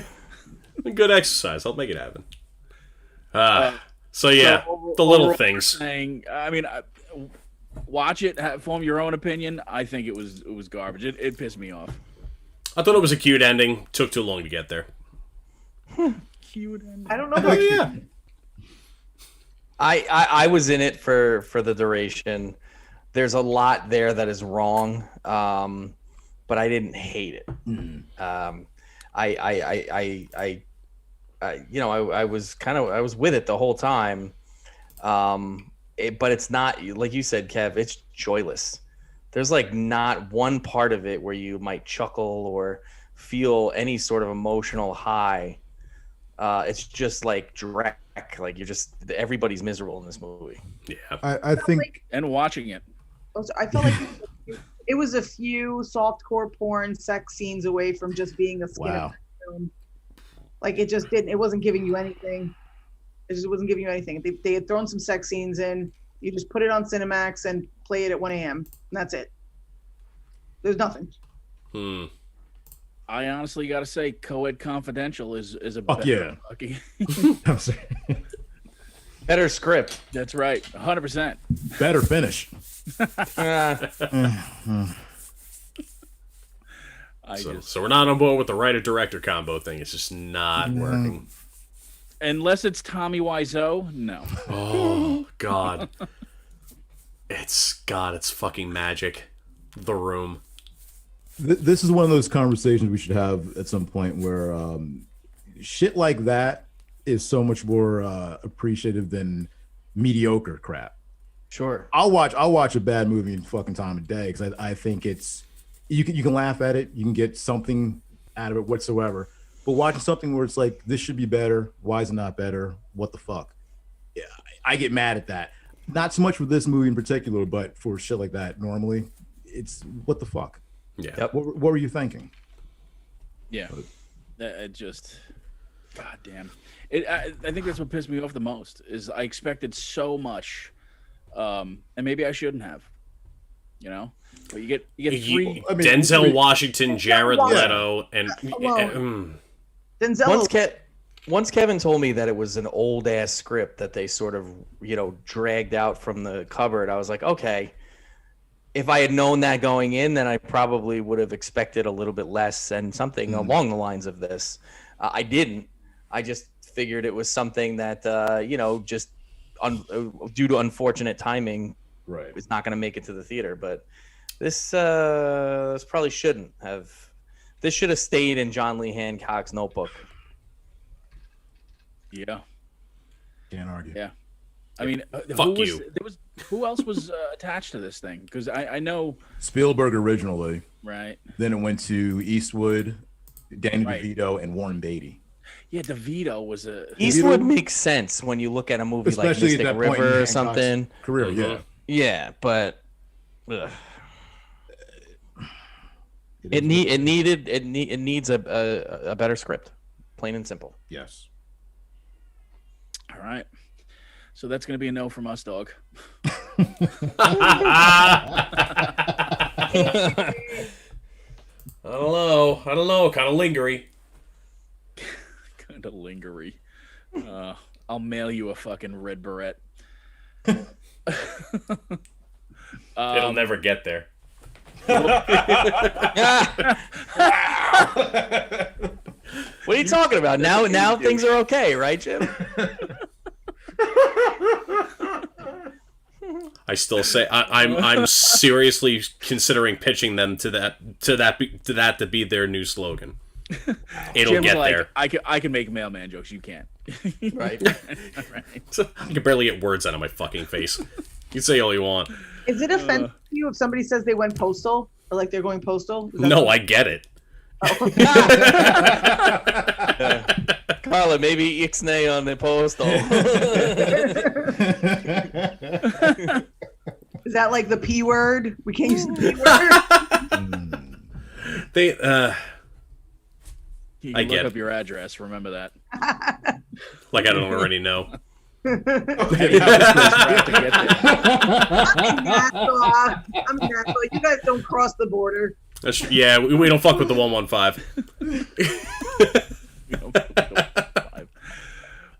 Good exercise. I'll make it happen. So yeah, the little overall, things. Saying, I mean, watch it, form your own opinion. I think it was garbage. It pissed me off. I thought it was a cute ending. Took too long to get there. Cute ending. I don't know about Yeah. I was in it for the duration. There's a lot there that is wrong, but I didn't hate it. I was with it the whole time. But it's not, like you said, Kev, it's joyless. There's like not one part of it where you might chuckle or feel any sort of emotional high. It's just like dreck. Like everybody's miserable in this movie. Yeah. I think, and watching it. I felt like it was a few softcore porn sex scenes away from just being a skin of the film. Like it just didn't. It wasn't giving you anything. It just wasn't giving you anything. They had thrown some sex scenes in. You just put it on Cinemax and play it at 1 a.m. and that's it. There's nothing. I honestly got to say, Co-Ed Confidential is a Fuck yeah. I'm sorry. Better script. That's right, 100%. Better finish. So we're not on board with the writer-director combo thing. It's just not working. Unless it's Tommy Wiseau, no. Oh God, it's fucking magic. The Room. This is one of those conversations we should have at some point where shit like that is so much more appreciative than mediocre crap. Sure. I'll watch a bad movie in fucking time of day because I think it's you can laugh at it, you can get something out of it whatsoever. But watching something where it's like, this should be better, why is it not better? What the fuck? Yeah, I get mad at that. Not so much for this movie in particular, but for shit like that normally, it's what the fuck? Yeah. Yep. What were you thinking? Yeah. It just, God damn. I think that's what pissed me off the most is I expected so much, and maybe I shouldn't have. You know, but you get three. Denzel Washington, Jared Leto, and Denzel. Once Kevin told me that it was an old ass script that they sort of dragged out from the cupboard, I was like, okay. If I had known that going in, then I probably would have expected a little bit less and something along the lines of this. I didn't. I just figured it was something that just due to unfortunate timing. Right. It's not going to make it to the theater, but this probably shouldn't have. This should have stayed in John Lee Hancock's notebook. Yeah. Can't argue. Yeah. I mean, who else was attached to this thing? Because I know Spielberg originally. Right. Then it went to Eastwood, Danny DeVito, and Warren Beatty. Yeah, DeVito was a. Eastwood makes sense when you look at a movie especially like Mystic River or something. Career, yeah. Yeah, but it needs a better script, plain and simple. Yes. All right. So that's going to be a no from us, dog. I don't know. Kind of lingery. Kind of lingery. I'll mail you a fucking red beret. It'll never get there. What are you talking about? Now things are okay, right, Jim? I still say I'm seriously considering pitching them to that to be their new slogan. It'll Jim's get like, there. I can make mailman jokes. You can't. Right. I can barely get words out of my fucking face. You can say all you want. Is it offensive to you if somebody says they went postal or like they're going postal? No, I get it. Carla, maybe ixnay on the postal. Is that like the P word? We can't use the P word. You I can get look it. up your address. Remember that. Like I don't already know. I'm in Nassau. You guys don't cross the border. Yeah, we don't fuck with the 115.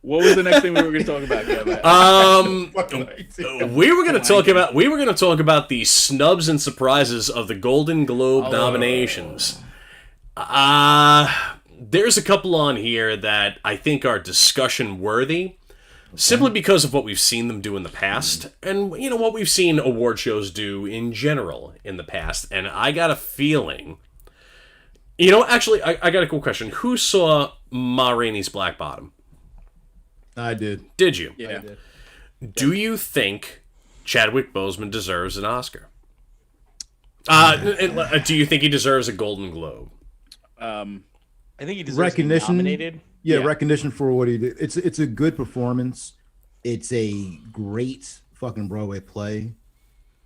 What was the next thing we were going to talk about, Kevin? We were going to talk about the snubs and surprises of the Golden Globe nominations. There's a couple on here that I think are discussion worthy. Simply because of what we've seen them do in the past, and what we've seen award shows do in general in the past. And I got a feeling, actually, I got a cool question. Who saw Ma Rainey's Black Bottom? I did. Did you? Yeah. I did. Do you think Chadwick Boseman deserves an Oscar? Do you think he deserves a Golden Globe? I think he deserves to be nominated. Yeah, recognition for what he did. It's a good performance. It's a great fucking Broadway play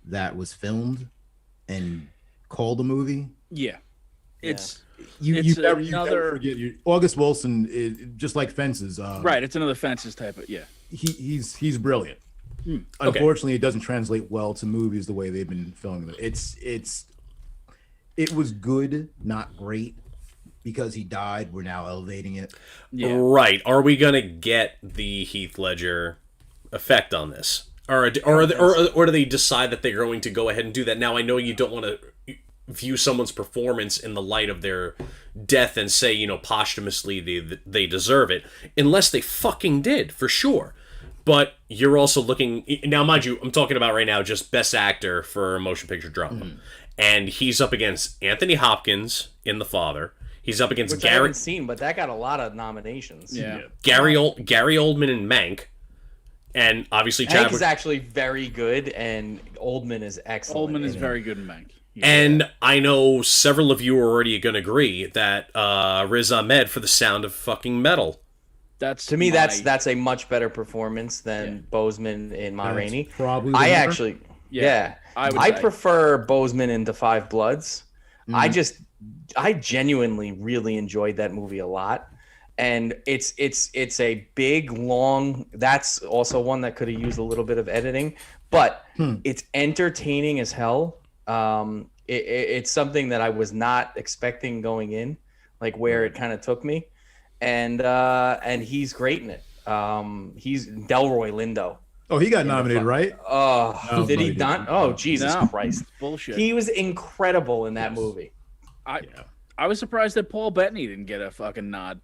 that was filmed and called a movie. Yeah. It's you never forget August Wilson is just like Fences. Right, it's another Fences type of he's brilliant. Okay. Unfortunately, it doesn't translate well to movies the way they've been filming them. It was good, not great, because he died. We're now elevating it. Yeah. Right. Are we gonna get the Heath Ledger effect on this, or do they decide that they're going to go ahead and do that? Now, I know you don't want to view someone's performance in the light of their death and say, posthumously they deserve it, unless they fucking did, for sure. But you're also looking now, mind you, I'm talking about right now just best actor for a motion picture drama, and he's up against Anthony Hopkins in The Father. He's up against Which I haven't seen, but that got a lot of nominations. Yeah. Gary Oldman in Mank, and obviously Hank is actually very good, and Oldman is excellent. Oldman is very good in Mank. And I know several of you are already going to agree that Riz Ahmed for The Sound of Fucking Metal. That's that's a much better performance than Boseman in Ma Rainey. Probably. I prefer Boseman in The Five Bloods. I genuinely really enjoyed that movie a lot, and it's a big, long. That's also one that could have used a little bit of editing, but it's entertaining as hell. It's something that I was not expecting going in, like where it kind of took me, and he's great in it. He's Delroy Lindo. Oh, he got nominated, right? Oh, did he not? Oh, Jesus Christ! Bullshit. He was incredible in that movie. I was surprised that Paul Bettany didn't get a fucking nod.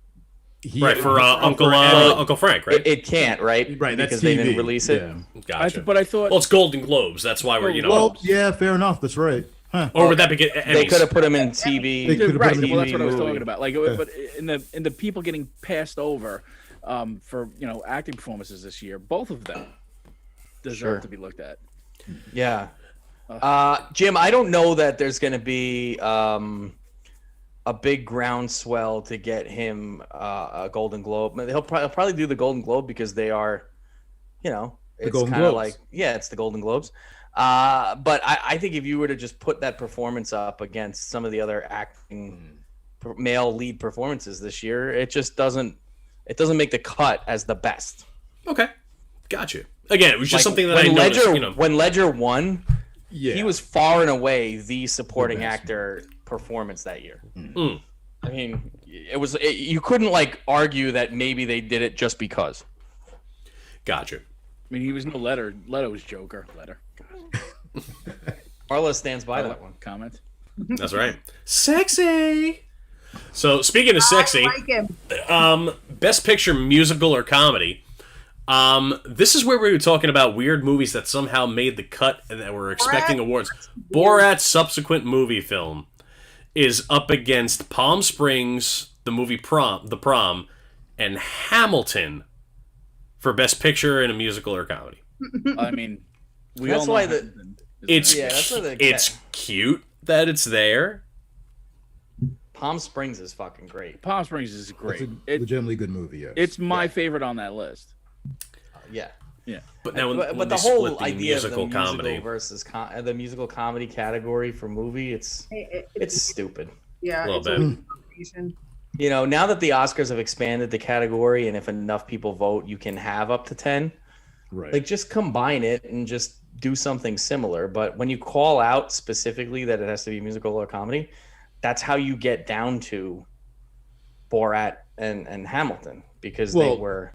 For Uncle Frank, right? It can't, right? Right, that's because they didn't TV. release it. Yeah. Gotcha. But I thought, well, it's Golden Globes. That's why we're Well, yeah, fair enough. That's right. Huh. Or would that be They could have put him in TV. They could've put right? him in Well, that's what I was movie. talking about. Like, but in the people getting passed over for acting performances this year, both of them deserve to be looked at. Yeah. Jim, I don't know that there's going to be a big groundswell to get him a Golden Globe. He'll probably do the Golden Globe because they are, it's kind of like, it's the Golden Globes. But I think if you were to just put that performance up against some of the other acting male lead performances this year, it just doesn't make the cut as the best. Okay, got you. Again, it was just something that when I noticed. When Ledger won, Yeah. he was far and away the supporting actor performance that year. I mean, you couldn't argue that maybe they did it just because. Gotcha. I mean, he was no Leto. Leto was Joker. Letter. Carla stands by that one. Comment. That's right. Sexy. So speaking of sexy, I like him. Best Picture musical or comedy. This is where we were talking about weird movies that somehow made the cut and that were expecting awards. Borat's subsequent movie film is up against Palm Springs, the movie The Prom, and Hamilton for Best Picture in a musical or comedy. I mean, That's why it's cute that it's there. Palm Springs is fucking great. Palm Springs is great. It's a legitimately good movie. Yeah. It's my favorite on that list. Yeah. Yeah. But now, but the whole idea of the musical versus the musical comedy category for movie, it's stupid. Yeah, a little bit. Now that the Oscars have expanded the category, and if enough people vote, you can have up to 10. Right. Just combine it and just do something similar. But when you call out specifically that it has to be musical or comedy, that's how you get down to Borat and Hamilton, because they were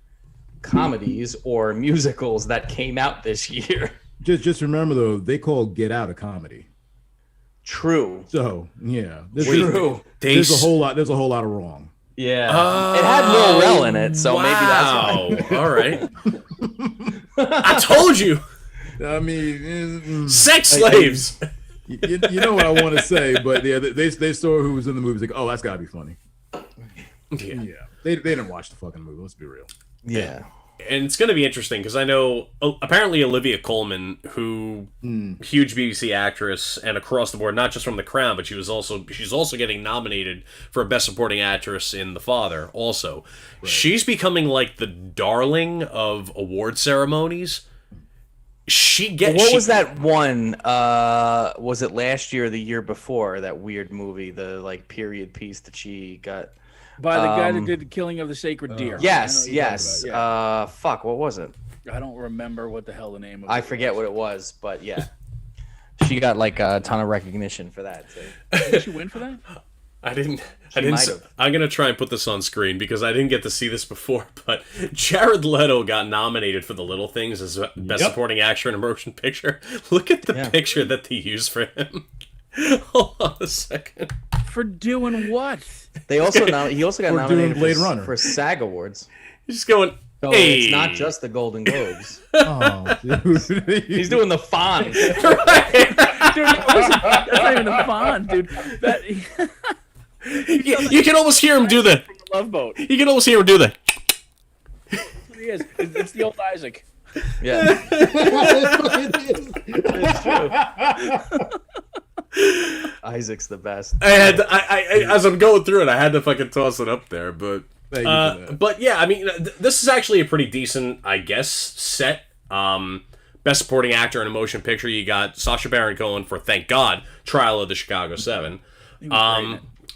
comedies or musicals that came out this year. Just remember though, they call Get Out a comedy. True. So yeah, There's a whole lot. There's a whole lot of wrong. Yeah. It had Lil Rel in it, so maybe that's why. All right. I told you. I mean, sex slaves. You know what I want to say, but yeah, they saw who was in the movie. Like, oh, that's gotta be funny. Yeah. They didn't watch the fucking movie. Let's be real. Yeah. And it's going to be interesting because I know apparently Olivia Colman, who huge BBC actress and across the board, not just from The Crown, but she's also getting nominated for Best Supporting Actress in The Father. Also, she's becoming like the darling of award ceremonies. What was that one? Was it last year or the year before? That weird movie, the period piece that she got. By the guy that did the Killing of the Sacred Deer. Yes. Yeah. Fuck, what was it? I don't remember what the hell the name of it I forget what it was, but yeah. She got like a ton of recognition for that too. Did she win for that? I didn't. might have. I'm gonna try and put this on screen because I didn't get to see this before. But Jared Leto got nominated for The Little Things as Best Supporting Actor in a Motion Picture. Look at the picture that they used for him. Hold on a second. For doing what? He also got nominated Blade Runner. for SAG Awards. He's just going. So Hey. it's not just the Golden Globes. Oh, dude. He's doing the Fonz. Dude, that's not even a fun, dude. That, You can almost hear him do the. Love Boat. You can almost hear him do the. That's what he is. It's the old Isaac. Yeah. Isaac's the best. I as I'm going through it, I had to fucking toss it up there, but yeah, I mean, this is actually a pretty decent, I guess, set. Best Supporting Actor in a Motion Picture, you got Sacha Baron Cohen for, thank God, Trial of the Chicago 7.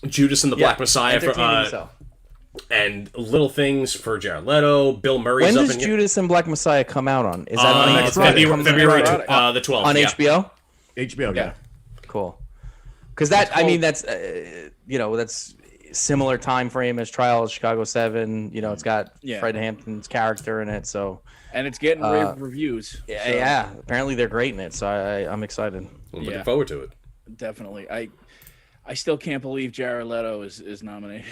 Judas and the Black Messiah for and Little Things for Jared Leto. Bill Murray's When up does in Judas and Black Messiah come out on? Is that on next Friday? February the 12th on yeah. HBO? HBO, yeah. Cool. Because that, I mean, that's that's similar time frame as Trial of Chicago 7. You know, it's got Fred Hampton's character in it, so. And it's getting rave reviews. Yeah, so. yeah. Apparently they're great in it, so I'm excited. I'm looking forward to it. Definitely. I still can't believe Jared Leto is nominated.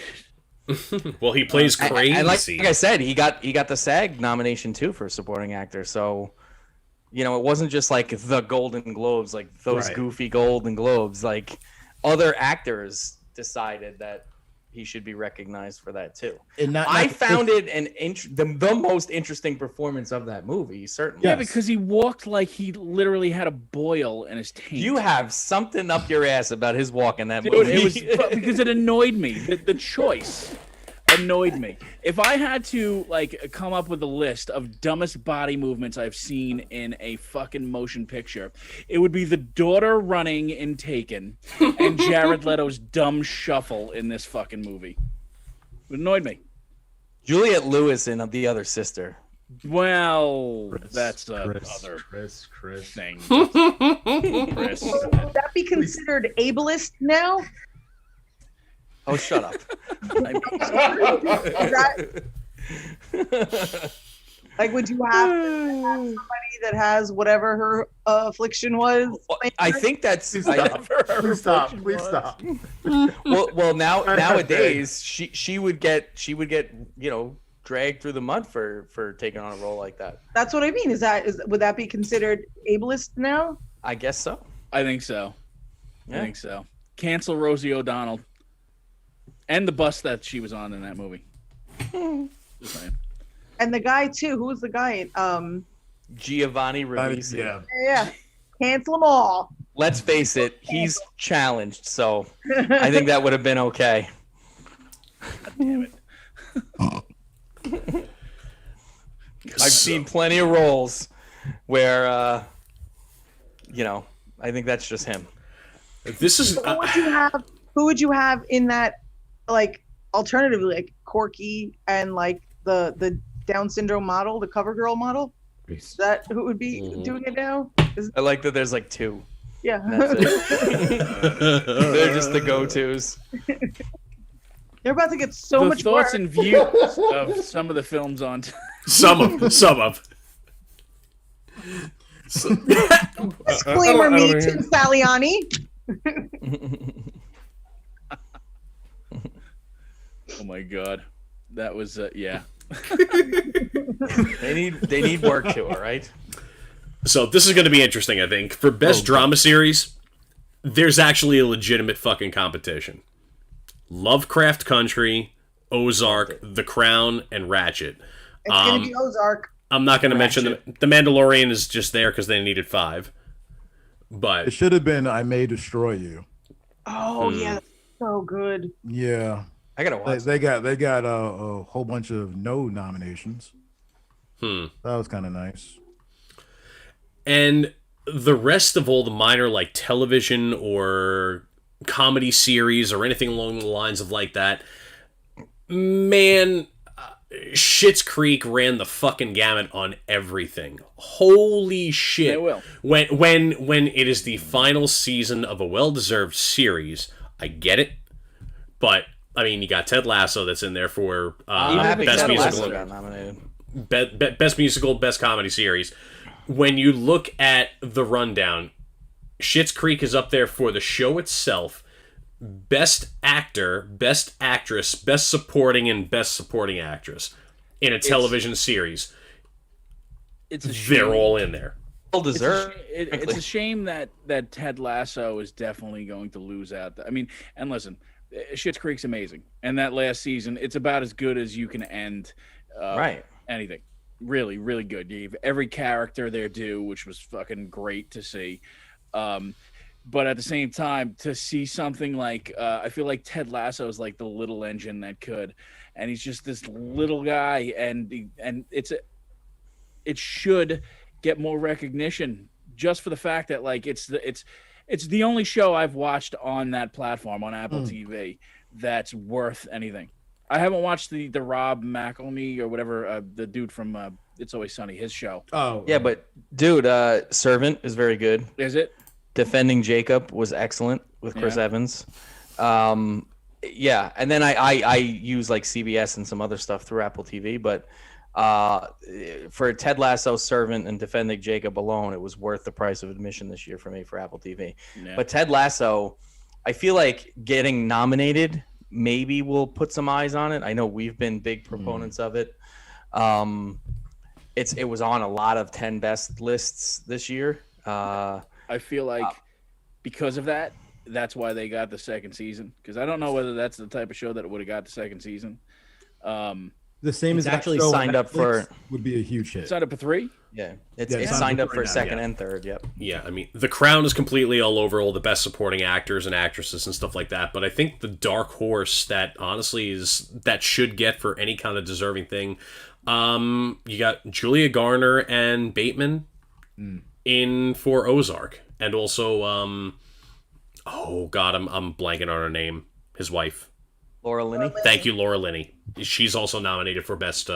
Well, he plays crazy. And like I said, he got the SAG nomination too for supporting actor. So, you know, it wasn't just like the Golden Globes, like those goofy Golden Globes. Like other actors decided that he should be recognized for that too. And I found it the most interesting performance of that movie, certainly. Yeah, because he walked like he literally had a boil in his taint. You have something up your ass about his walk in that Dude, movie. it was because it annoyed me. The choice annoyed me. If I had to like come up with a list of dumbest body movements I've seen in a fucking motion picture, it would be the daughter running in Taken and Jared Leto's dumb shuffle in this fucking movie. It annoyed me. Juliette Lewis in The Other Sister. Well, that's Chris, other Chris. thing. Chris. Would that be considered ableist now? Oh, shut up. Like, would you have somebody that has whatever her affliction was? I think that's. Please stop. Please stop. Well, nowadays she would get dragged through the mud for taking on a role like that. That's what I mean. Would that be considered ableist now? I guess so. I think so. Yeah. I think so. Cancel Rosie O'Donnell. And the bus that she was on in that movie. Just saying. And the guy too. Who was the guy? Giovanni Ribisi. Yeah. Cancel them all. Let's face it, he's challenged, so I think that would have been okay. God damn it. I've seen plenty of roles where, I think that's just him. This is. Who would you have in that? Like alternatively, like Corky and like the Down syndrome model, the cover girl model. Is that who would be doing it now? I like that there's like two. Yeah. That's it. They're just the go-tos. They're about to get so much thoughts work. and views of some of the films on. Some of. Disclaimer me, Tim Saliani. Oh my god, that was yeah. They need work to it, right? So this is going to be interesting, I think. For best drama series, there's actually a legitimate fucking competition. Lovecraft Country, Ozark, The Crown, and Ratchet. It's gonna be Ozark. I'm not going to mention the Mandalorian is just there because they needed 5. But it should have been I May Destroy You. Oh yeah, that's so good. Yeah. I gotta watch. They got a whole bunch of no nominations. That was kind of nice. And the rest of all the minor like television or comedy series or anything along the lines of like that, Man, Schitt's Creek ran the fucking gamut on everything. Holy shit! They will. When it is the final season of a well-deserved series, I get it, but I mean, you got Ted Lasso that's in there for best musical, got nominated. best musical, best comedy series. When you look at the rundown, Schitt's Creek is up there for the show itself, best actor, best actress, best supporting, and best supporting actress in a television series. It's a shame. They're all in there. Well deserved. It's a shame that Ted Lasso is definitely going to lose out. I mean, and listen, Schitt's Creek's amazing, and that last season, it's about as good as you can end anything. Really, really good. You gave every character their due, which was fucking great to see. But at the same time, to see something like I feel like Ted Lasso is like the little engine that could, and he's just this little guy, and it should get more recognition just for the fact that like it's the only show I've watched on that platform on Apple TV that's worth anything. I haven't watched the Rob McElhenney or whatever, the dude from It's Always Sunny, his show. Oh, Yeah, but dude, Servant is very good. Is it? Defending Jacob was excellent with Chris Evans. Yeah, and then I use like CBS and some other stuff through Apple TV, but for Ted Lasso, Servant, and Defending Jacob alone, it was worth the price of admission this year for me for Apple TV. Yeah. But Ted Lasso, I feel like getting nominated maybe we'll put some eyes on it. I know we've been big proponents of it. It was on a lot of 10 best lists this year. I feel like because of that, that's why they got the second season. Because I don't know whether that's the type of show that would have got the second season. The same as actually that show signed up for would be a huge hit. Signed up for 3? Yeah, it's signed up for second and third. Yep. Yeah, I mean, The Crown is completely all over all the best supporting actors and actresses and stuff like that. But I think the dark horse that honestly that should get for any kind of deserving thing, you got Julia Garner and Bateman in for Ozark, and also oh god, I'm blanking on her name. His wife, Laura Linney. Thank you, Laura Linney. She's also nominated for best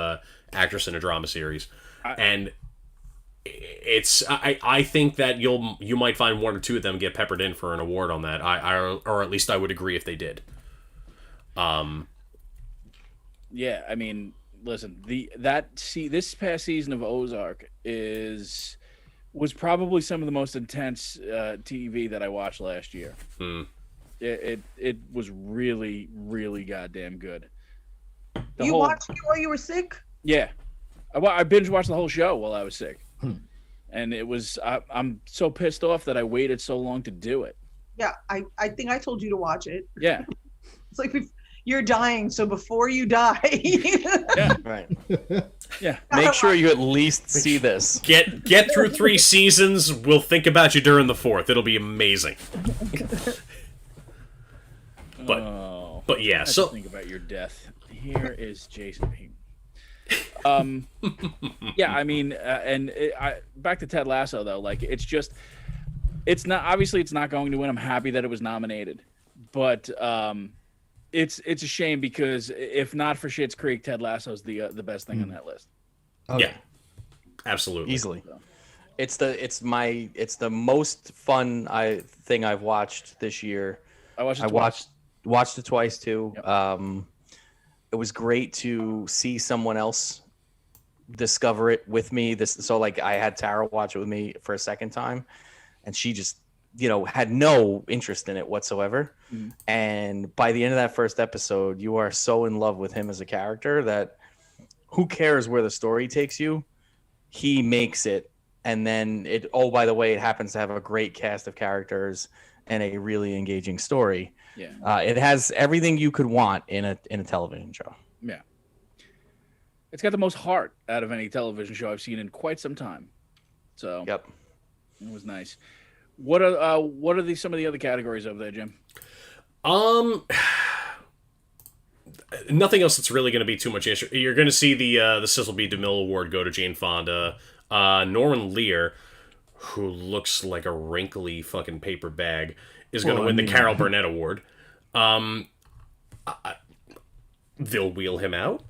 actress in a drama series, and I think that you might find one or two of them get peppered in for an award on that. Or at least I would agree if they did. Yeah, I mean, listen, this past season of Ozark was probably some of the most intense TV that I watched last year. It was really, really goddamn good. You watched it while you were sick? Yeah, I binge watched the whole show while I was sick, and it was I'm so pissed off that I waited so long to do it. Yeah, I think I told you to watch it. Yeah, it's like you're dying, so before you die, yeah, Right. yeah. Make sure you at least see this. Get through 3 seasons. We'll think about you during the 4th. It'll be amazing. But yeah, I so think about your death. Here is Jason Bateman. Yeah, I mean, back to Ted Lasso though. Like, it's not going to win. I'm happy that it was nominated, but it's a shame because if not for Schitt's Creek, Ted Lasso's the best thing on that list. yeah, absolutely, Easily. It's the most fun thing I've watched this year. I watched it twice too. Yep. It was great to see someone else discover it with me. So like I had Tara watch it with me for a second time, and she just had no interest in it whatsoever. And by the end of that first episode, you are so in love with him as a character that who cares where the story takes you? He makes it. And then by the way, it happens to have a great cast of characters and a really engaging story. Yeah. It has everything you could want in a television show. Yeah. It's got the most heart out of any television show I've seen in quite some time. So Yep. It was nice. What are some of the other categories over there, Jim? Nothing else that's really going to be too much issue. You're going to see the Cecil B. DeMille Award go to Jane Fonda. Norman Lear, who looks like a wrinkly fucking paper bag, is going to win the Carol Burnett Award. they'll wheel him out.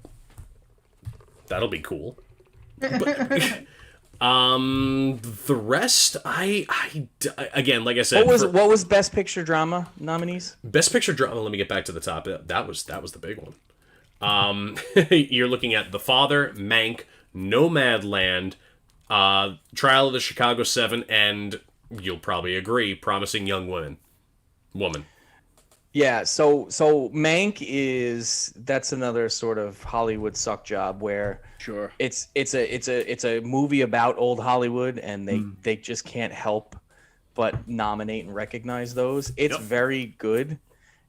That'll be cool. But, the rest, I again, like I said, what was Best Picture Drama nominees? Best Picture Drama. Let me get back to the top. That was the big one. You're looking at The Father, Mank, Nomadland, Trial of the Chicago 7, and you'll probably agree, Promising Young Woman. Yeah, so that's another sort of Hollywood suck job where Sure. it's a movie about old Hollywood, and they just can't help but nominate and recognize those. It's very good.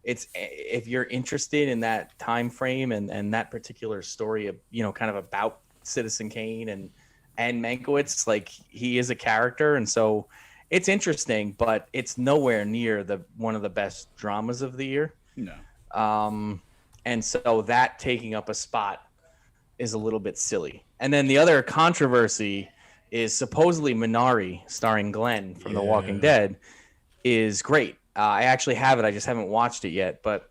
It's, if you're interested in that time frame and that particular story of, kind of about Citizen Kane and Mankiewicz, like, he is a character, and so it's interesting, but it's nowhere near one of the best dramas of the year. No. And so that taking up a spot is a little bit silly. And then the other controversy is supposedly Minari, starring Glenn from The Walking Dead, is great. I actually have it. I just haven't watched it yet. But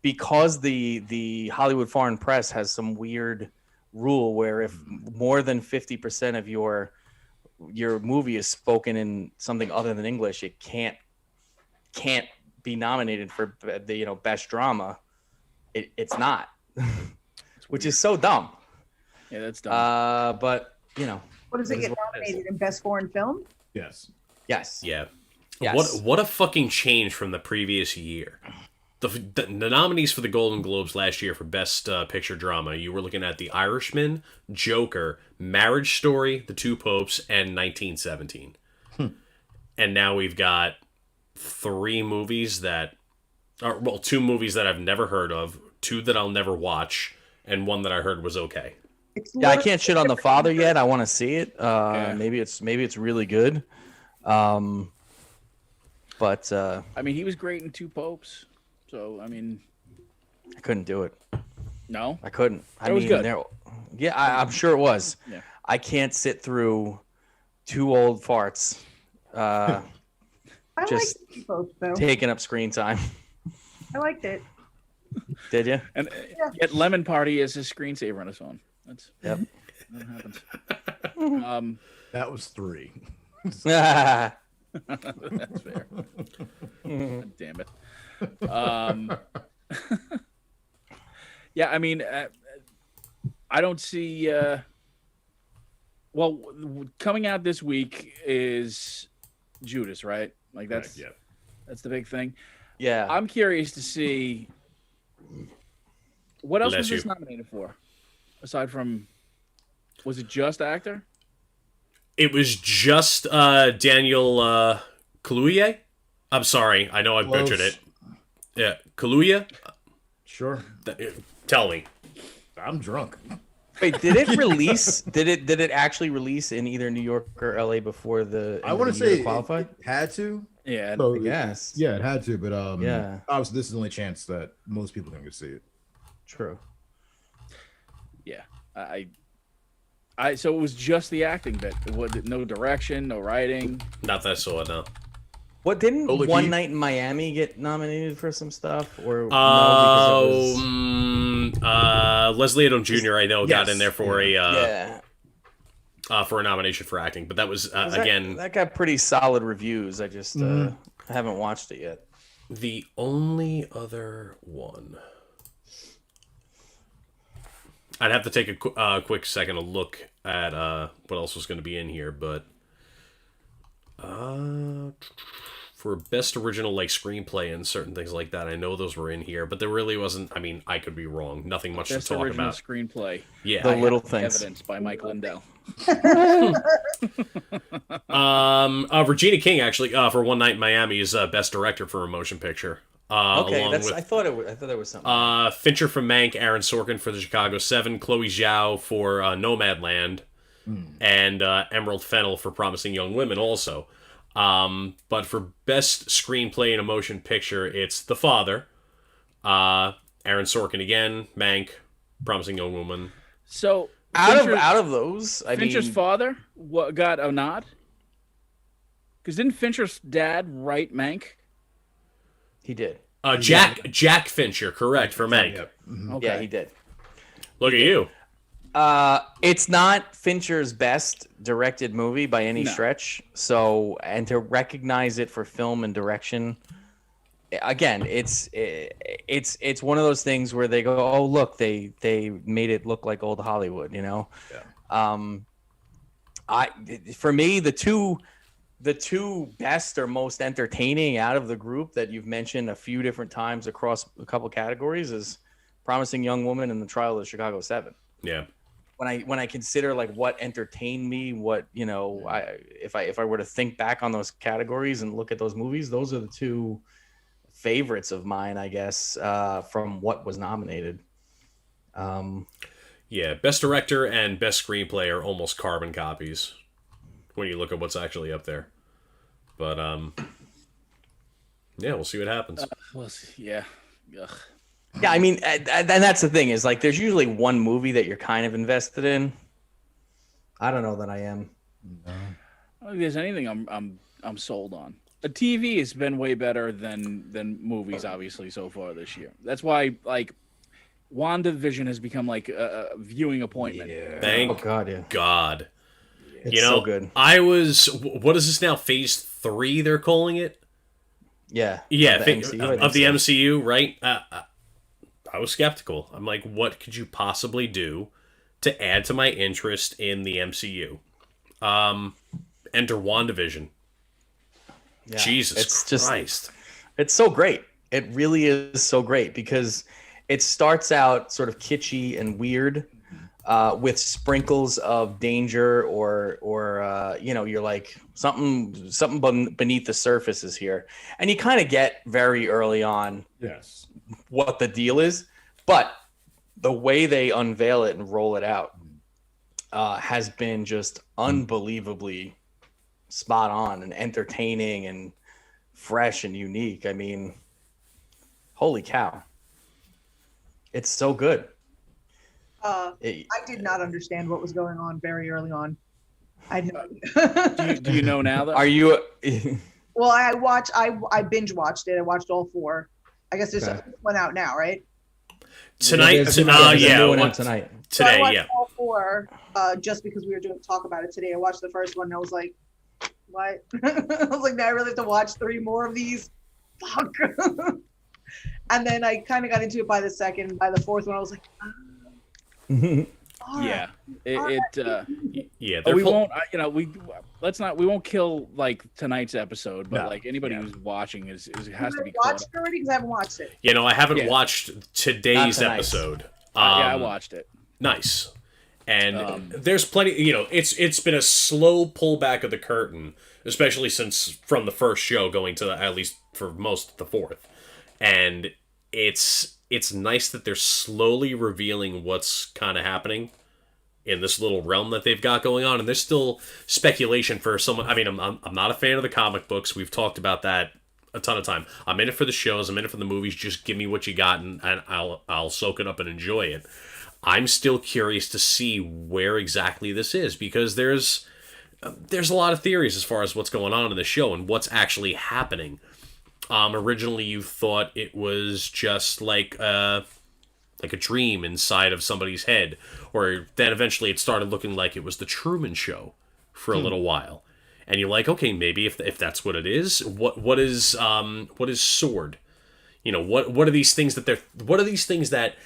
because the Hollywood Foreign Press has some weird rule where if more than 50% of your movie is spoken in something other than English, it can't be nominated for the best drama. It's not, which is so dumb. Yeah, that's dumb. But What does it get nominated in Best Foreign Film? Yes. Yeah. Yes. What a fucking change from the previous year. The nominees for the Golden Globes last year for Best Picture Drama, you were looking at The Irishman, Joker, Marriage Story, The Two Popes, and 1917. And now we've got two movies that I've never heard of, two that I'll never watch, and one that I heard was okay. Yeah, I can't shit on The Father yet. I want to see it. Maybe it's really good. But I mean, he was great in Two Popes. So, I mean, I couldn't do it. No, I couldn't. It was good. I'm sure it was. Yeah. I can't sit through two old farts I just liked it both, though. taking up screen time. I liked it. Did you? and yet Lemon Party is his screensaver on his phone. That's Yep. that happens. That was 3. Yeah. That's fair. Damn it. Yeah, I mean, I don't see. Well, coming out this week is Judas, right? Like that's the big thing. Yeah. I'm curious to see what else Bless was this you. nominated for, aside from. Was it just actor? It was just Daniel Kaluuya. I'm sorry, I know I butchered it. Yeah, Kaluuya. Sure. Tell me. I'm drunk. Wait, did it release? Did it actually release in either New York or LA before the? I want to year say qualified. it had to. Yeah. So, Yes. Yeah, it had to, but Yeah. obviously this is the only chance that most people can go see it. True. Yeah. So it was just the acting bit. No direction, no writing. Not that I saw it, no. What didn't Holy One Heat. Night in Miami get nominated for some stuff? Or Leslie Odom Jr. I know got Yes. in there for yeah, for a nomination for acting, but that was that, that got pretty solid reviews. I just haven't watched it yet. the only other one. I'd have to take a quick second to look at what else was going to be in here, but for best original like screenplay and certain things like that, I know those were in here, but there really wasn't. I mean, I could be wrong. Nothing much Best to talk original about. screenplay. Yeah, The Little Things. Evidence by Mike Lindell. Regina King actually for One Night in Miami is best director for a motion picture. Okay, along that's. with I thought there was something. Fincher for Mank, Aaron Sorkin for the Chicago 7, Chloe Zhao for Nomadland, and Emerald Fennell for Promising Young Women also. But for best screenplay in a motion picture, it's The Father, Aaron Sorkin again, Mank, Promising Young Woman. So out of those, Fincher's father got a nod? Because didn't Fincher's dad write Mank? He did. Jack Fincher, correct, for Mank. Yep. Okay. Yeah, he did. Look at you. It's not Fincher's best directed movie by any stretch. So, and to recognize it for film and direction, again, it's one of those things where they go, oh look, they made it look like old Hollywood, you know. Yeah. For me, the two best or most entertaining out of the group that you've mentioned a few different times across a couple categories is Promising Young Woman and The Trial of the Chicago 7. Yeah. When I consider like what entertained me, what, you know, if I were to think back on those categories and look at those movies, those are the two favorites of mine, I guess, from what was nominated. Yeah, best director and best screenplay are almost carbon copies when you look at what's actually up there. But yeah, we'll see what happens. Yeah. Ugh. Yeah, I mean, and that's the thing is like, there's usually one movie that you're kind of invested in. I don't know that I am. I don't think there's anything I'm sold on. A TV has been way better than movies, obviously, so far this year. That's why like WandaVision has become like a viewing appointment. Yeah. Thank God, yeah. God. It's so good. What is this now? Phase 3 they're calling it? Yeah. Yeah, Of the MCU, I of the think so. MCU, right? I was skeptical. I'm like, what could you possibly do to add to my interest in the MCU? Enter WandaVision. Yeah, Jesus Christ. It's so great. It really is so great because it starts out sort of kitschy and weird with sprinkles of danger or you know, you're like something beneath the surface is here. And you kind of get very early on Yes. what the deal is, but the way they unveil it and roll it out has been just unbelievably spot on and entertaining and fresh and unique. I mean, holy cow. It's so good. I did not understand what was going on very early on. I Do you know now that? Are you well, I binge watched it. I watched all 4. I guess there's one out now, right? Tonight, There's a new one out tonight. So I Today, watched yeah. all 4 just because we were doing talk about it today. I watched the first one and I was like, what? I was like, now I really have to watch 3 more of these? Fuck. And then I kind of got into it by the 4th one, I was like, all right. Yeah. Yeah, We won't. You know, we won't kill like tonight's episode, but No. like anybody who's watching has to be caught watched up. it already because I haven't watched it. You know, I haven't watched today's Not tonight. episode. Yeah, I watched it. Nice. And there's plenty, you know, it's been a slow pullback of the curtain, especially since from the first show going to at least for most of the 4th. And it's nice that they're slowly revealing what's kind of happening in this little realm that they've got going on. And there's still speculation for someone. I mean, I'm not a fan of the comic books. We've talked about that a ton of time. I'm in it for the shows. I'm in it for the movies. Just give me what you got, and I'll soak it up and enjoy it. I'm still curious to see where exactly this is, because there's a lot of theories as far as what's going on in the show and what's actually happening. Originally, you thought it was just like a dream inside of somebody's head, or then eventually it started looking like it was the Truman Show for a little while, and you're like, okay, maybe if that's what it is, what is Sword? You know, what are these things that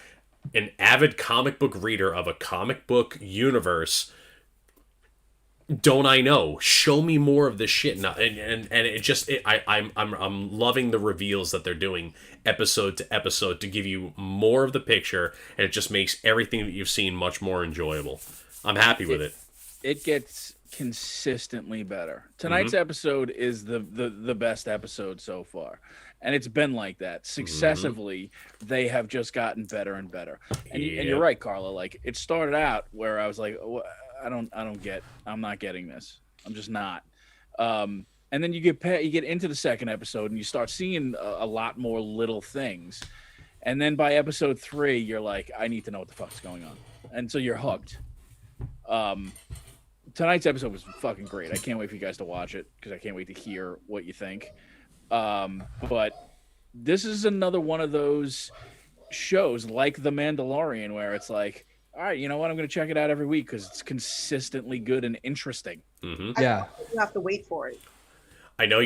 an avid comic book reader of a comic book universe don't I know? Show me more of this shit, and it just I'm loving the reveals that they're doing episode to episode to give you more of the picture, and it just makes everything that you've seen much more enjoyable. I'm happy with it. It gets consistently better. Tonight's episode is the best episode so far, and it's been like that successively. They have just gotten better and better. And you're right, Carla. Like, it started out where I was like, I'm not getting this. I'm just not. And then you get into the second episode and you start seeing a lot more little things. And then by episode 3, you're like, I need to know what the fuck's going on. And so you're hooked. Tonight's episode was fucking great. I can't wait for you guys to watch it because I can't wait to hear what you think. But this is another one of those shows like The Mandalorian where it's like, all right, you know what? I'm going to check it out every week because it's consistently good and interesting. Mm-hmm. Yeah. You have to wait for it. I know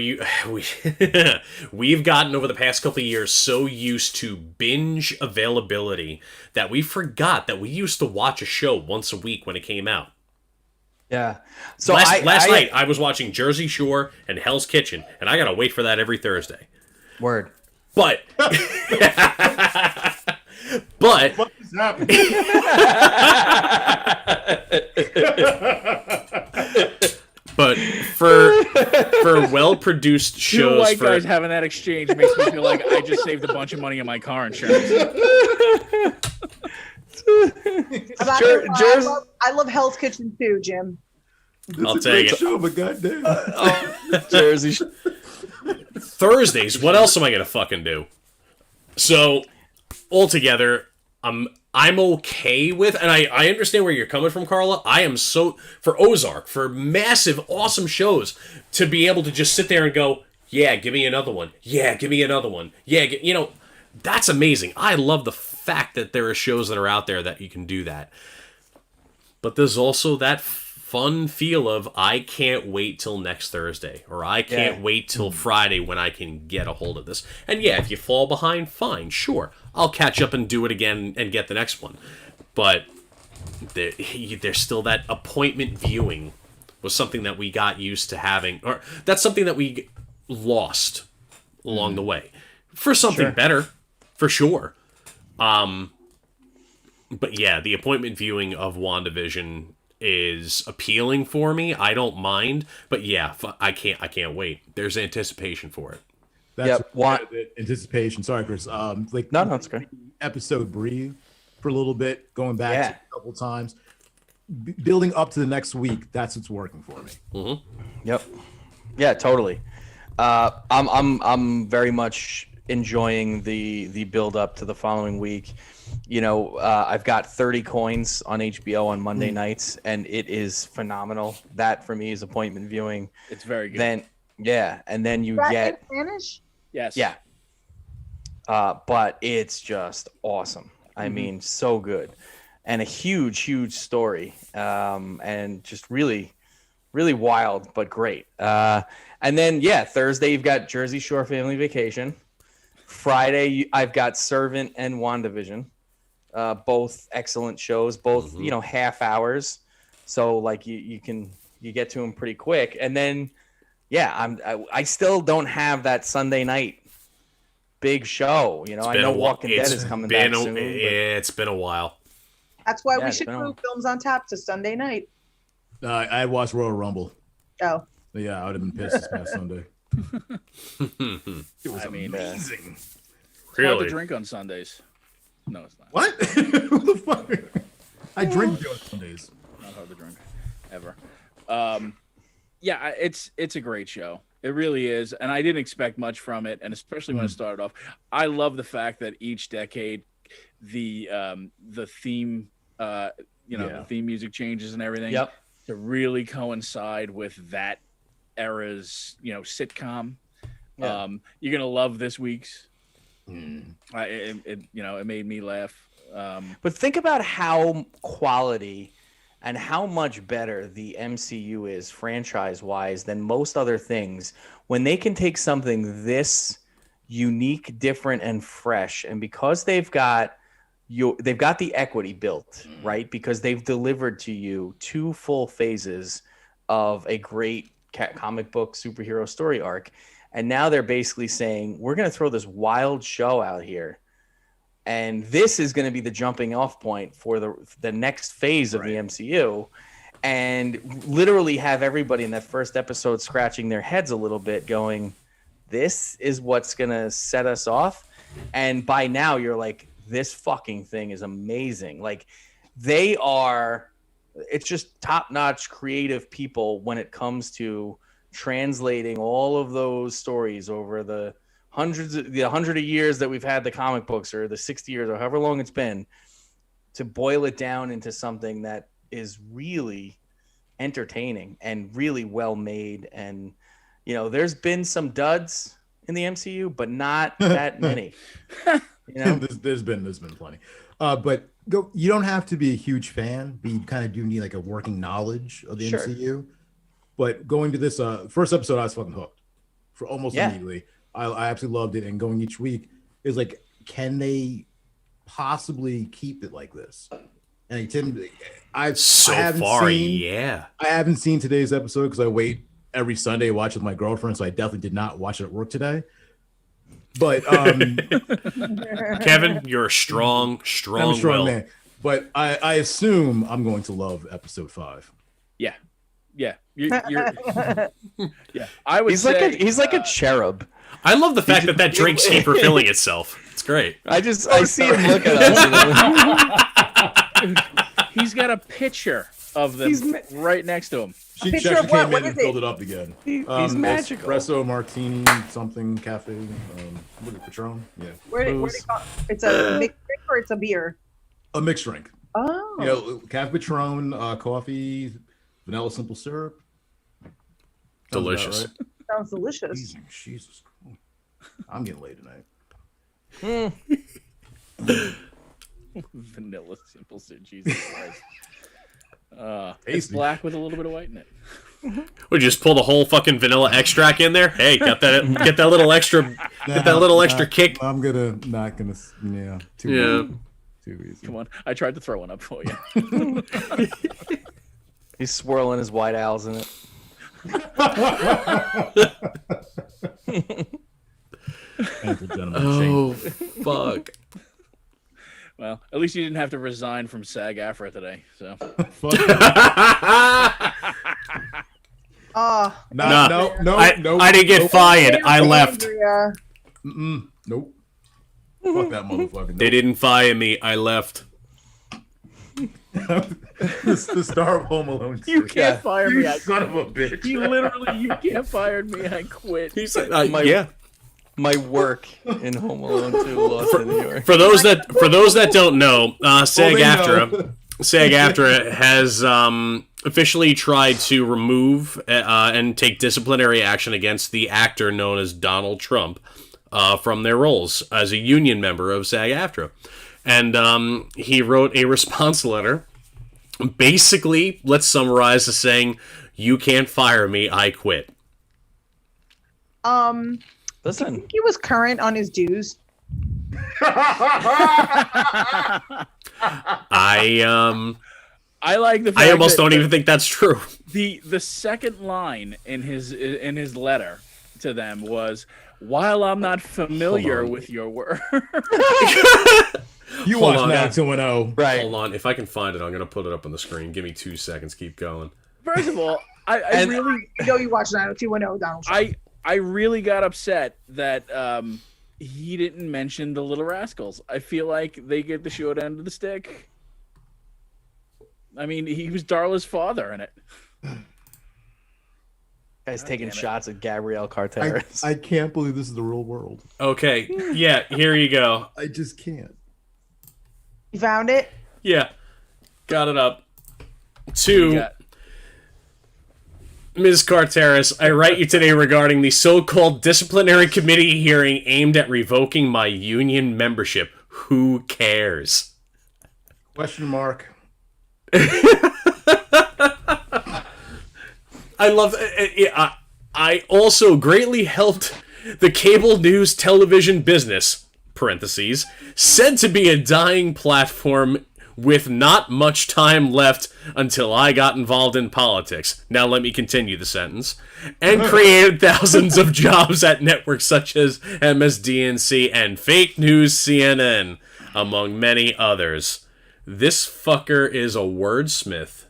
we've gotten over the past couple of years so used to binge availability that we forgot that we used to watch a show once a week when it came out. Yeah. So last night I was watching Jersey Shore and Hell's Kitchen, and I gotta wait for that every Thursday. Word. But What is happening? But for well-produced shows, Two white guys having that exchange makes me feel like I just saved a bunch of money on my car insurance. I love Hell's Kitchen too, Jim. I'll take it. Show, but goddamn. Jersey. Thursdays, what else am I gonna fucking do? So, altogether, I'm okay with, and I understand where you're coming from, Carla. I am so, for Ozark, for massive, awesome shows, to be able to just sit there and go, yeah, give me another one. Yeah, give me another one. Yeah, that's amazing. I love the fact that there are shows that are out there that you can do that. But there's also that fun feel of, I can't wait till next Thursday, or I can't wait till Friday when I can get a hold of this. And yeah, if you fall behind, fine, sure. I'll catch up and do it again and get the next one. But there's still that appointment viewing was something that we got used to having, or that's something that we lost along the way. For something better, for sure. But yeah, the appointment viewing of WandaVision is appealing for me. I don't mind, but yeah, I can't wait. There's anticipation for it. That's anticipation. Sorry, Chris. No, it's great. Episode breathe for a little bit, going back a couple times, building up to the next week. That's what's working for me. Mm-hmm. Yep. Yeah, totally. I'm very much enjoying the build up to the following week. I've got 30 coins on HBO on Monday nights, and it is phenomenal. That for me is appointment viewing. It's very good. And then you get in Spanish. Yes. Yeah. But it's just awesome. I mean, so good, and a huge story, and just really, really wild, but great. And then Thursday you've got Jersey Shore Family Vacation. Friday I've got Servant and WandaVision. Both excellent shows, both half hours, so like you get to them pretty quick. And then I still don't have that Sunday night big show. I know Walking Dead is coming back soon. It's been a while. That's why we should move Films on Tap to Sunday night. I watched Royal Rumble. Oh. Yeah, I would have been pissed this past Sunday. It was amazing. It's hard to drink on Sundays. No, it's not. What? What the fuck? I drink beer on Sundays. Not hard to drink, ever. It's a great show. It really is, and I didn't expect much from it, and especially when it started off. I love the fact that each decade, the theme, the theme music changes and everything to really coincide with that era's, sitcom. Yeah. You're gonna love this week's. It made me laugh. But think about how quality and how much better the MCU is franchise-wise than most other things when they can take something this unique, different, and fresh, and because they've got the equity built, right? Because they've delivered to you 2 full phases of a great comic book superhero story arc. And now they're basically saying, we're going to throw this wild show out here. And this is going to be the jumping off point for the next phase of the MCU. And literally have everybody in that first episode scratching their heads a little bit going, this is what's going to set us off. And by now you're like, this fucking thing is amazing. Like it's just top-notch creative people when it comes to translating all of those stories over the 100 of years that we've had the comic books, or the 60 years, or however long it's been, to boil it down into something that is really entertaining and really well made. And there's been some duds, in the MCU, but not that many. You know, there's been plenty. But you don't have to be a huge fan, but you kind of do need like a working knowledge of the MCU. But going to this first episode, I was fucking hooked for almost immediately. I absolutely loved it, and going each week is like, can they possibly keep it like this? And Tim, I haven't seen today's episode because I wait every Sunday to watch with my girlfriend, so I definitely did not watch it at work today. But Kevin, you're a strong man. But I assume I'm going to love episode 5. Yeah. You're yeah. I would say he's like a cherub. I love the fact that drinks keep refilling itself. It's great. I see him look at us. He's got a picture of them right next to him. She actually came in and filled it up again. He's magical. Espresso martini something cafe. What is it, Patron? Yeah. Where do you call it? It's a mixed drink or it's a beer? A mixed drink. Oh. You know, cafe Patron, coffee, vanilla simple syrup. Delicious. Right? Sounds delicious. Jesus. I'm getting laid tonight. Vanilla simple syrup. Jesus Christ. It's Tasty. black with a little bit of white in it. We just pull the whole fucking vanilla extract in there. Hey, get that little extra, kick. I'm not gonna. Yeah. Too easy. Come on, I tried to throw one up for you. He's swirling his white owls in it. Oh, fuck. Well, at least you didn't have to resign from SAG-AFTRA today. So. No. I didn't get fired. I left. Nope. Fuck that motherfucker. They didn't fire me. I left. The star of Home Alone. You can't fire me. I son of a bitch. He literally, you can't fire me. I quit. He said, My work in Home Alone 2 Lost in New York. For those that don't know, SAG-AFTRA has officially tried to remove and take disciplinary action against the actor known as Donald Trump from their roles as a union member of SAG-AFTRA. And he wrote a response letter. Basically, let's summarize as saying, "You can't fire me, I quit." Listen, do you think he was current on his dues? I like the fact I almost don't even think that's true. The second line in his letter to them was, "While I'm not familiar with your work." You Hold watch on. now 2-0. right? Hold on. If I can find it, I'm going to put it up on the screen. Give me 2 seconds. Keep going. First of all, I really know you watch 90210 Donald Trump. I really got upset that he didn't mention the Little Rascals. I feel like they get the short end of the stick. I mean, he was Darla's father in it. Guy's taking shots at Gabrielle Carteris. I can't believe this is the real world. Okay. Yeah, here you go. I just can't. You found it? Yeah. Got it up. To Ms. Carteris, I write you today regarding the so-called disciplinary committee hearing aimed at revoking my union membership. Who cares? Question mark. I love. I also greatly helped the cable news television business (parentheses) said to be a dying platform with not much time left until I got involved in politics. Now let me continue the sentence. And created thousands of jobs at networks such as MSDNC and Fake News CNN, among many others. This fucker is a wordsmith.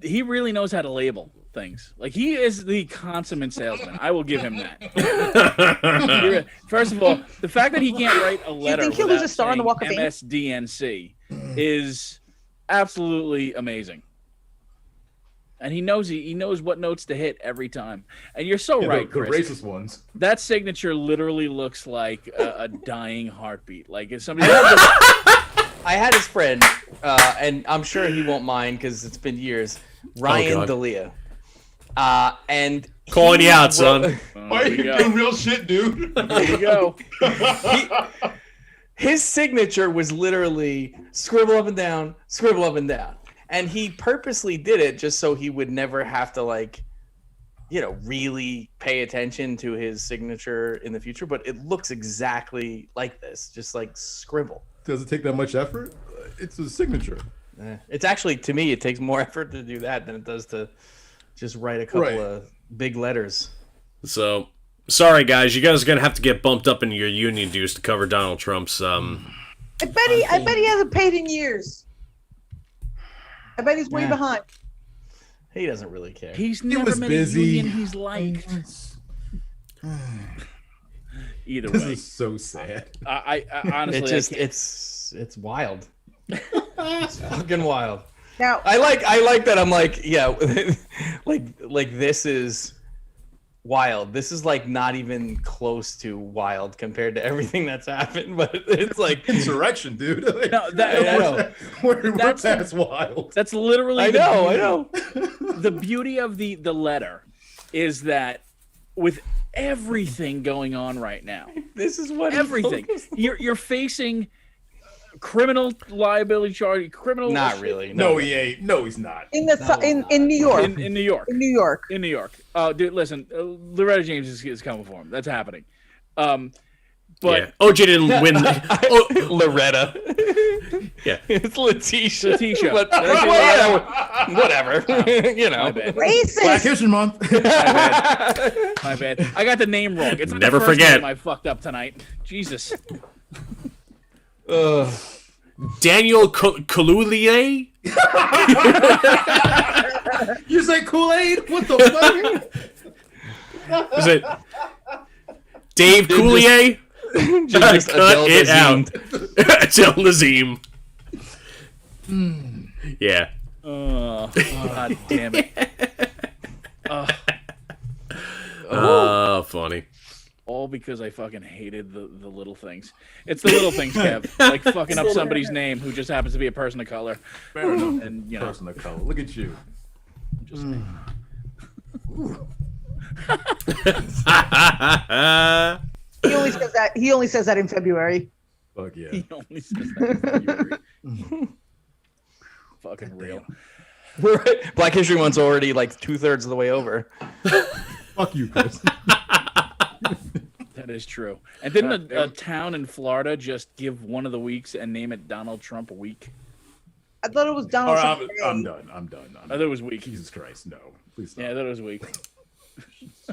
He really knows how to label things. Like, he is the consummate salesman. I will give him that. First of all, the fact that he can't write a letter think he'll lose a star on the Walk of Fame? MSDNC is absolutely amazing. And he knows what notes to hit every time. And you're so right, the Chris. racist ones. That signature literally looks like a dying heartbeat. Like, if somebody I had his friend, and I'm sure he won't mind because it's been years, Ryan God. D'Elia. And Calling you out, son. Why are you doing real shit, dude? Here we go. His signature was literally scribble up and down, scribble up and down. And he purposely did it just so he would never have to, like, you know, really pay attention to his signature in the future. But it looks exactly like this, just like scribble. Does it take that much effort? It's a signature. It's actually, to me, it takes more effort to do that than it does to just write a couple of big letters. So, sorry guys, you guys are gonna have to get bumped up in your union dues to cover Donald Trump's. I bet he hasn't paid in years. I bet he's way behind. He doesn't really care. He's never was met busy. a union he's liked. Either This way, is so sad. I honestly, It just I can't- it's wild. It's fucking wild. Now I like that. I'm like, yeah, like this is wild. This is like not even close to wild compared to everything that's happened. But it's like Insurrection, dude. No, that, We're That's- past wild. that's literally. I the know. beauty- The beauty of the letter is that with everything going on right now, This is what everything you're facing criminal liability charge, criminal. Not really. No, he ain't. No, he's not. in New York. In New York. In New York. In New York. Oh, dude, listen, Loretta James is coming for him. That's happening. But yeah. OJ didn't win. Loretta. Yeah. It's Letitia. Letitia. But, whatever. You know. My bad. Black Racist. History Month. My bad. I got the name wrong. It's not Never the first forget. name I fucked up tonight. Jesus. Daniel Kaluuya? You say Kool-Aid? What the fuck? Is it Dave Coulier? Just Cut Adele it out. Dazeem. Adele Dazeem. Yeah. Oh, God damn it. Funny. All because I fucking hated the little things. It's the little things, Kev. Like fucking up somebody's name who just happens to be a person of color. Fair enough. And, you know, Person of color. Look at you. just He only says that in February. Fuck yeah. he only says that. Fucking real. Black History Month's already like 2/3 of the way over. Fuck you, Chris. That is true. And didn't a town in Florida just give one of the weeks and name it Donald Trump week? I thought it was All Donald right, Trump. I'm done. I'm done. I thought it was week. Jesus Christ, no. Please stop. Yeah, I thought it was week.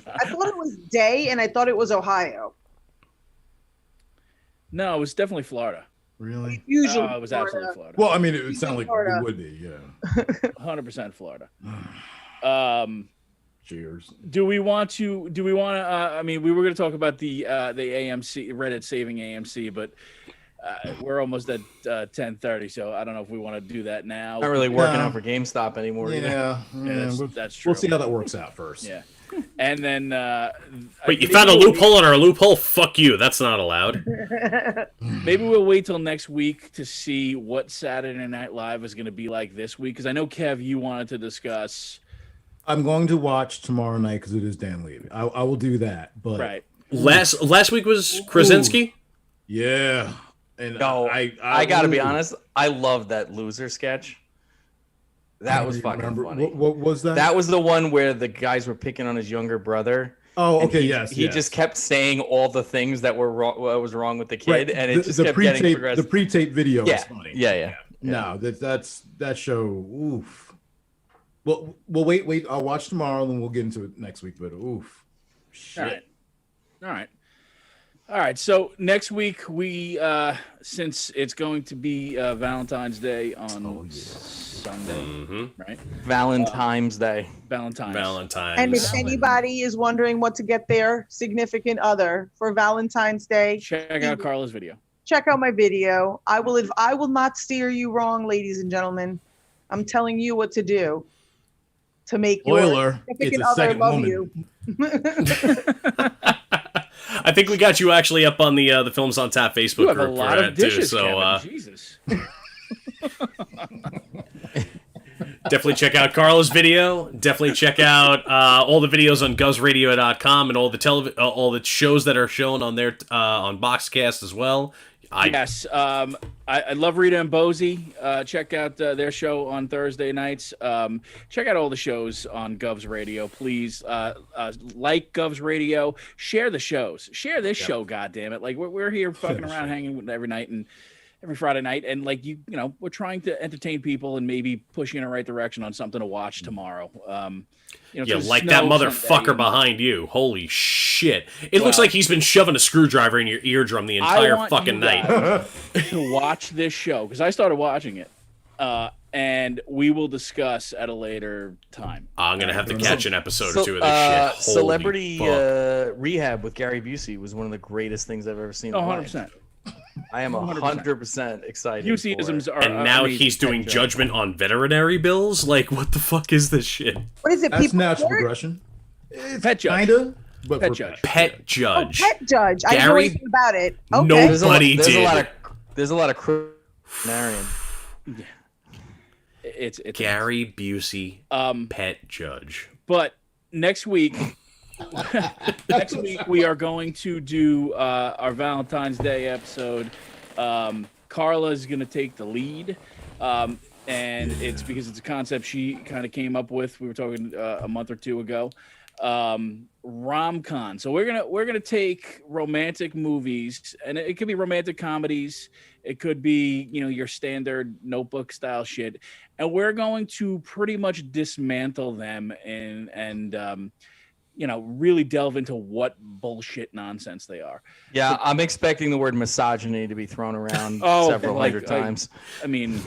I thought it was day, and I thought it was Ohio. No, it was definitely Florida. Really? Usually, It was absolutely Florida. Well, I mean, it would sound like Florida. it would be, yeah. 100% Florida. Cheers. Do we want to? I mean, we were going to talk about the AMC Reddit saving AMC, but we're almost at 10:30, so I don't know if we want to do that now. Not really working out for GameStop anymore. Either. Yeah, that's true. We'll see how that works out first. Yeah, and then Wait, you found a loophole in our loophole? Fuck you. That's not allowed. Maybe we'll wait till next week to see what Saturday Night Live is going to be like this week, because I know, Kev, you wanted to discuss. I'm going to watch tomorrow night because it is Dan Levy. I will do that. But Right. Last week was Krasinski. yeah, and No, I gotta be honest. I love that loser sketch. That was fucking funny. What was that? That was the one where the guys were picking on his younger brother. Oh, and okay, he, yes. He just kept saying all the things that were wrong, what was wrong with the kid, Right. and it just kept getting pre-tape. progressive. The pre-tape video Yeah. is funny. Yeah. No, that's that show. Oof. Well, wait. I'll watch tomorrow, and then we'll get into it next week. But oof, shit. All right. So next week we, since it's going to be Valentine's Day on Sunday, right? Valentine's Day. Valentine's. And if anybody is wondering what to get their significant other for Valentine's Day, Check out Carla's video. check out my video. I will not steer you wrong, ladies and gentlemen. I'm telling you what to do to make your Spoiler, it's significant a other second love woman. you. I think we got you actually up on the Films on Tap Facebook You have a group lot for of that too. dishes, So Kevin. Jesus. Definitely check out Carla's video. Definitely check out all the videos on govsradio.com and all the shows that are shown on there on Boxcast as well. Yes. I love Rita and Bozy. Check out their show on Thursday nights. Check out all the shows on Govs Radio. Please like Govs Radio. Share the shows. Share this show, goddammit. Like, we're here fucking around hanging every night and every Friday night. And, like, you know, we're trying to entertain people and maybe push you in the right direction on something to watch tomorrow. You know, like that motherfucker behind you. Holy shit. It looks like he's been shoving a screwdriver in your eardrum the entire fucking night. To watch this show, because I started watching it. And we will discuss at a later time. I'm going to have to catch an episode or two of this shit. Holy Celebrity fuck. Rehab with Gary Busey was one of the greatest things I've ever seen. 100%. I am 100% excited. Buseyisms are and now he's doing judgment on veterinary bills? Like, what the fuck is this shit? What is it? That's People natural court? progression. It's Pet judge. Kinda, but Pet for judge. Pet judge. Oh, pet judge. I know Gary- anything about it. Okay. Nobody there's did. There's a lot of veterinarian. It's Gary Busey, pet judge. But next week we are going to do our Valentine's Day episode. Carla is going to take the lead, and it's because it's a concept she kind of came up with. We were talking a month or two ago. Rom-com. So we're gonna take romantic movies, and it could be romantic comedies. It could be, you know, your standard Notebook style shit, and we're going to pretty much dismantle them and you know, really delve into what bullshit nonsense they are. Yeah, I'm expecting the word misogyny to be thrown around several hundred times. I mean,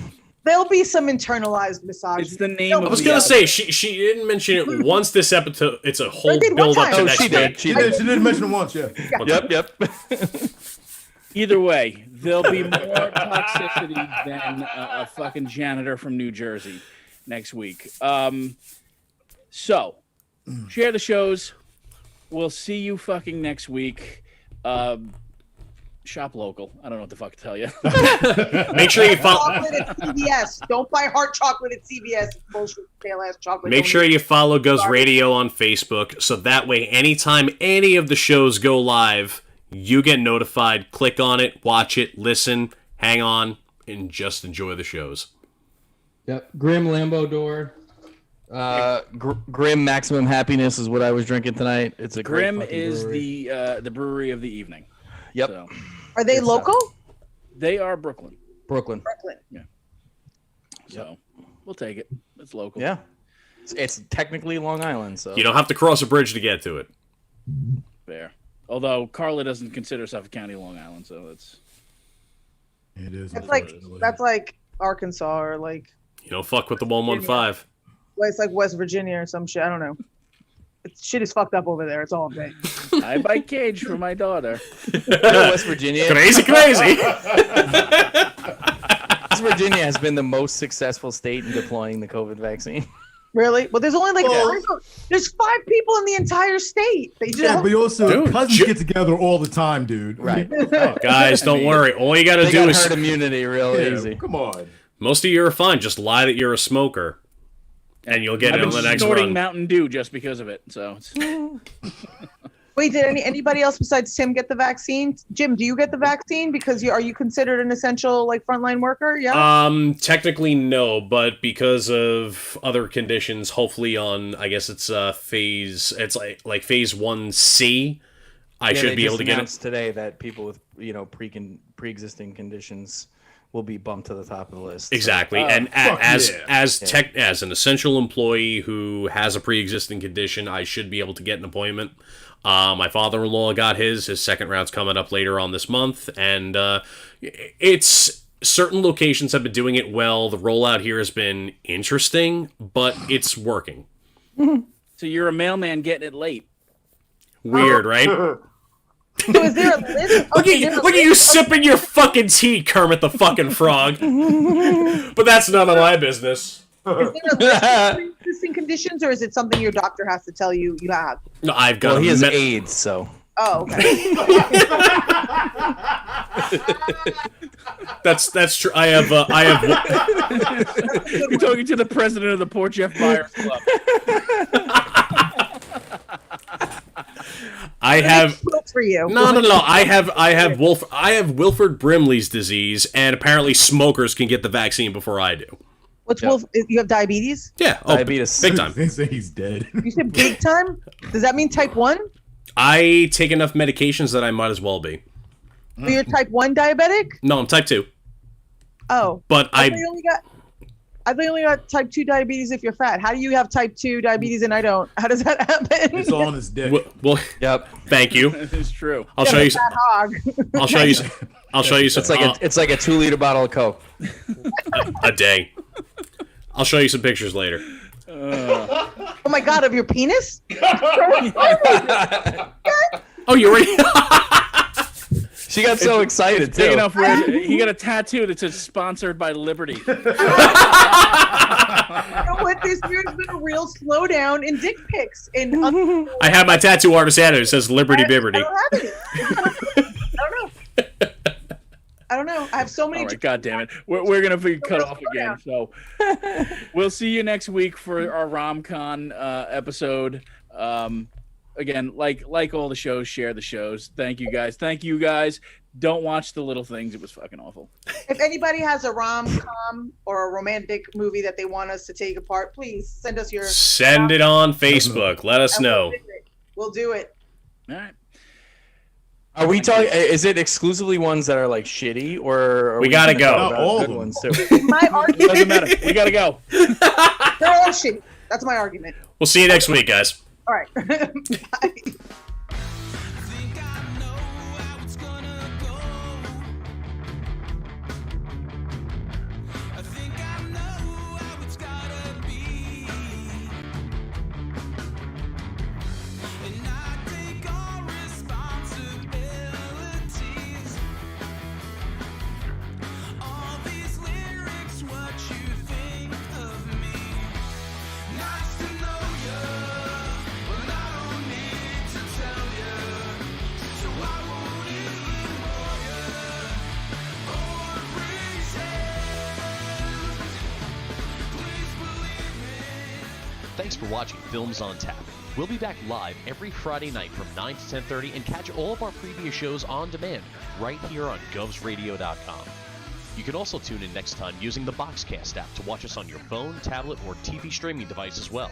There'll be some internalized misogyny. it's the name of I was the gonna episode. say she didn't mention it once this episode. It's a whole did one build up time. to Oh, next she did. week. She She did mention it once, yeah. Yep. Either way, there'll be more toxicity than a fucking janitor from New Jersey next week. So, share the shows. We'll see you fucking next week. Shop local. I don't know what the fuck to tell you. Make sure you follow. Chocolate at CVS. Don't buy hard chocolate at CVS. It's bullshit, stale ass chocolate. Make Don't sure eat you follow Goes Radio on Facebook, so that way, anytime any of the shows go live, you get notified. Click on it, watch it, listen, hang on, and just enjoy the shows. Yep. Grim Lambo door. Grim Maximum Happiness is what I was drinking tonight. It's a great Grim fucking is brewery. the brewery of the evening. Yep. So, Are they local? they are Brooklyn. Brooklyn. Brooklyn. So we'll take it. It's local. Yeah. It's technically Long Island, so You don't have to cross a bridge to get to it. Fair. Although Carla doesn't consider Suffolk County Long Island, so it's It is. That's like Arkansas or like You don't fuck with the 115. well, it's like West Virginia or some shit. I don't know. Shit is fucked up over there. It's all I'm saying. I buy cage for my daughter. West Virginia. Crazy. West Virginia has been the most successful state in deploying the COVID vaccine. Really? Well, there's only like there's 5 people in the entire state. They just Yeah, but you also Dude, cousins get together all the time, dude. Right. Guys, don't worry. All you gotta They do got is herd immunity real Yeah, easy. come on. most of you are fine. Just lie that you're a smoker, and you'll get I've it on been the next snorting run. Mountain Dew just because of it. So it's, Wait, did anybody else besides Tim get the vaccine? Jim, do you get the vaccine because are you considered an essential like frontline worker? Yeah. Technically no, but because of other conditions, hopefully on I guess it's phase. It's like phase 1C. I Yeah, should they be able just to get it. announced today that people with pre-existing conditions will be bumped to the top of the list. Exactly, and as an essential employee who has a pre-existing condition, I should be able to get an appointment. My father-in-law got his second round's coming up later on this month, and it's certain locations have been doing it well. The rollout here has been interesting, but it's working. so you're a mailman getting it late. Weird, right? So is there a list? Look at you sipping your fucking tea, Kermit the fucking Frog. But that's none of my business. Is there a list of pre-existing conditions, or is it something your doctor has to tell you you have? No, I've got Well, he has AIDS, so Oh, okay. That's true. I have. You're talking to the president of the Poor Jeff Myers Club. I have. For you. No. I have Wilford Brimley's disease, and apparently smokers can get the vaccine before I do. What's Wolf? You have diabetes? Yeah, diabetes. Big time. They say he's dead. You said big time? Does that mean type 1? I take enough medications that I might as well be. So you're type 1 diabetic? No, I'm type 2. Oh. But I thought you only got type 2 diabetes if you're fat. How do you have type 2 diabetes and I don't? How does that happen? It's all on his dick. Well, Yep. Thank you. It's true. I'll show you. Fat hog. I'll show you. I'll show you some. It's like a 2-liter bottle of Coke. A day. I'll show you some pictures later. Oh my God, of your penis? Oh, you already. She got so excited Big too. enough where he got a tattoo that says "Sponsored by Liberty." You know what? This year's been a real slowdown in dick pics. And I have my tattoo artist at it. It says Liberty Bibberty. I don't have any. I don't know. I have so many. All right, God damn it. We're going to be cut off again. So we'll see you next week for our RomCon episode. Again, like all the shows, share the shows. Thank you guys. Don't watch The Little Things. It was fucking awful. If anybody has a rom-com or a romantic movie that they want us to take apart, please send us your. Send it on Facebook. Let us know. We'll do it. All right. Are we talking? Is it exclusively ones that are like shitty, or are We gotta go. talking about All good of them. ones too? My argument. Doesn't matter. We got to go. They're all shit. That's my argument. We'll see you next week, guys. All right. Bye. Thanks for watching Films on Tap. We'll be back live every Friday night from 9 to 10:30 and catch all of our previous shows on demand right here on govsradio.com. You can also tune in next time using the Boxcast app to watch us on your phone, tablet, or TV streaming device as well.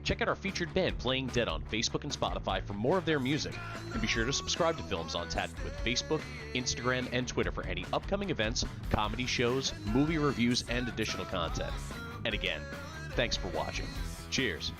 Check out our featured band Playing Dead on Facebook and Spotify for more of their music. And be sure to subscribe to Films on Tap with Facebook, Instagram, and Twitter for any upcoming events, comedy shows, movie reviews, and additional content. And again, thanks for watching. Cheers.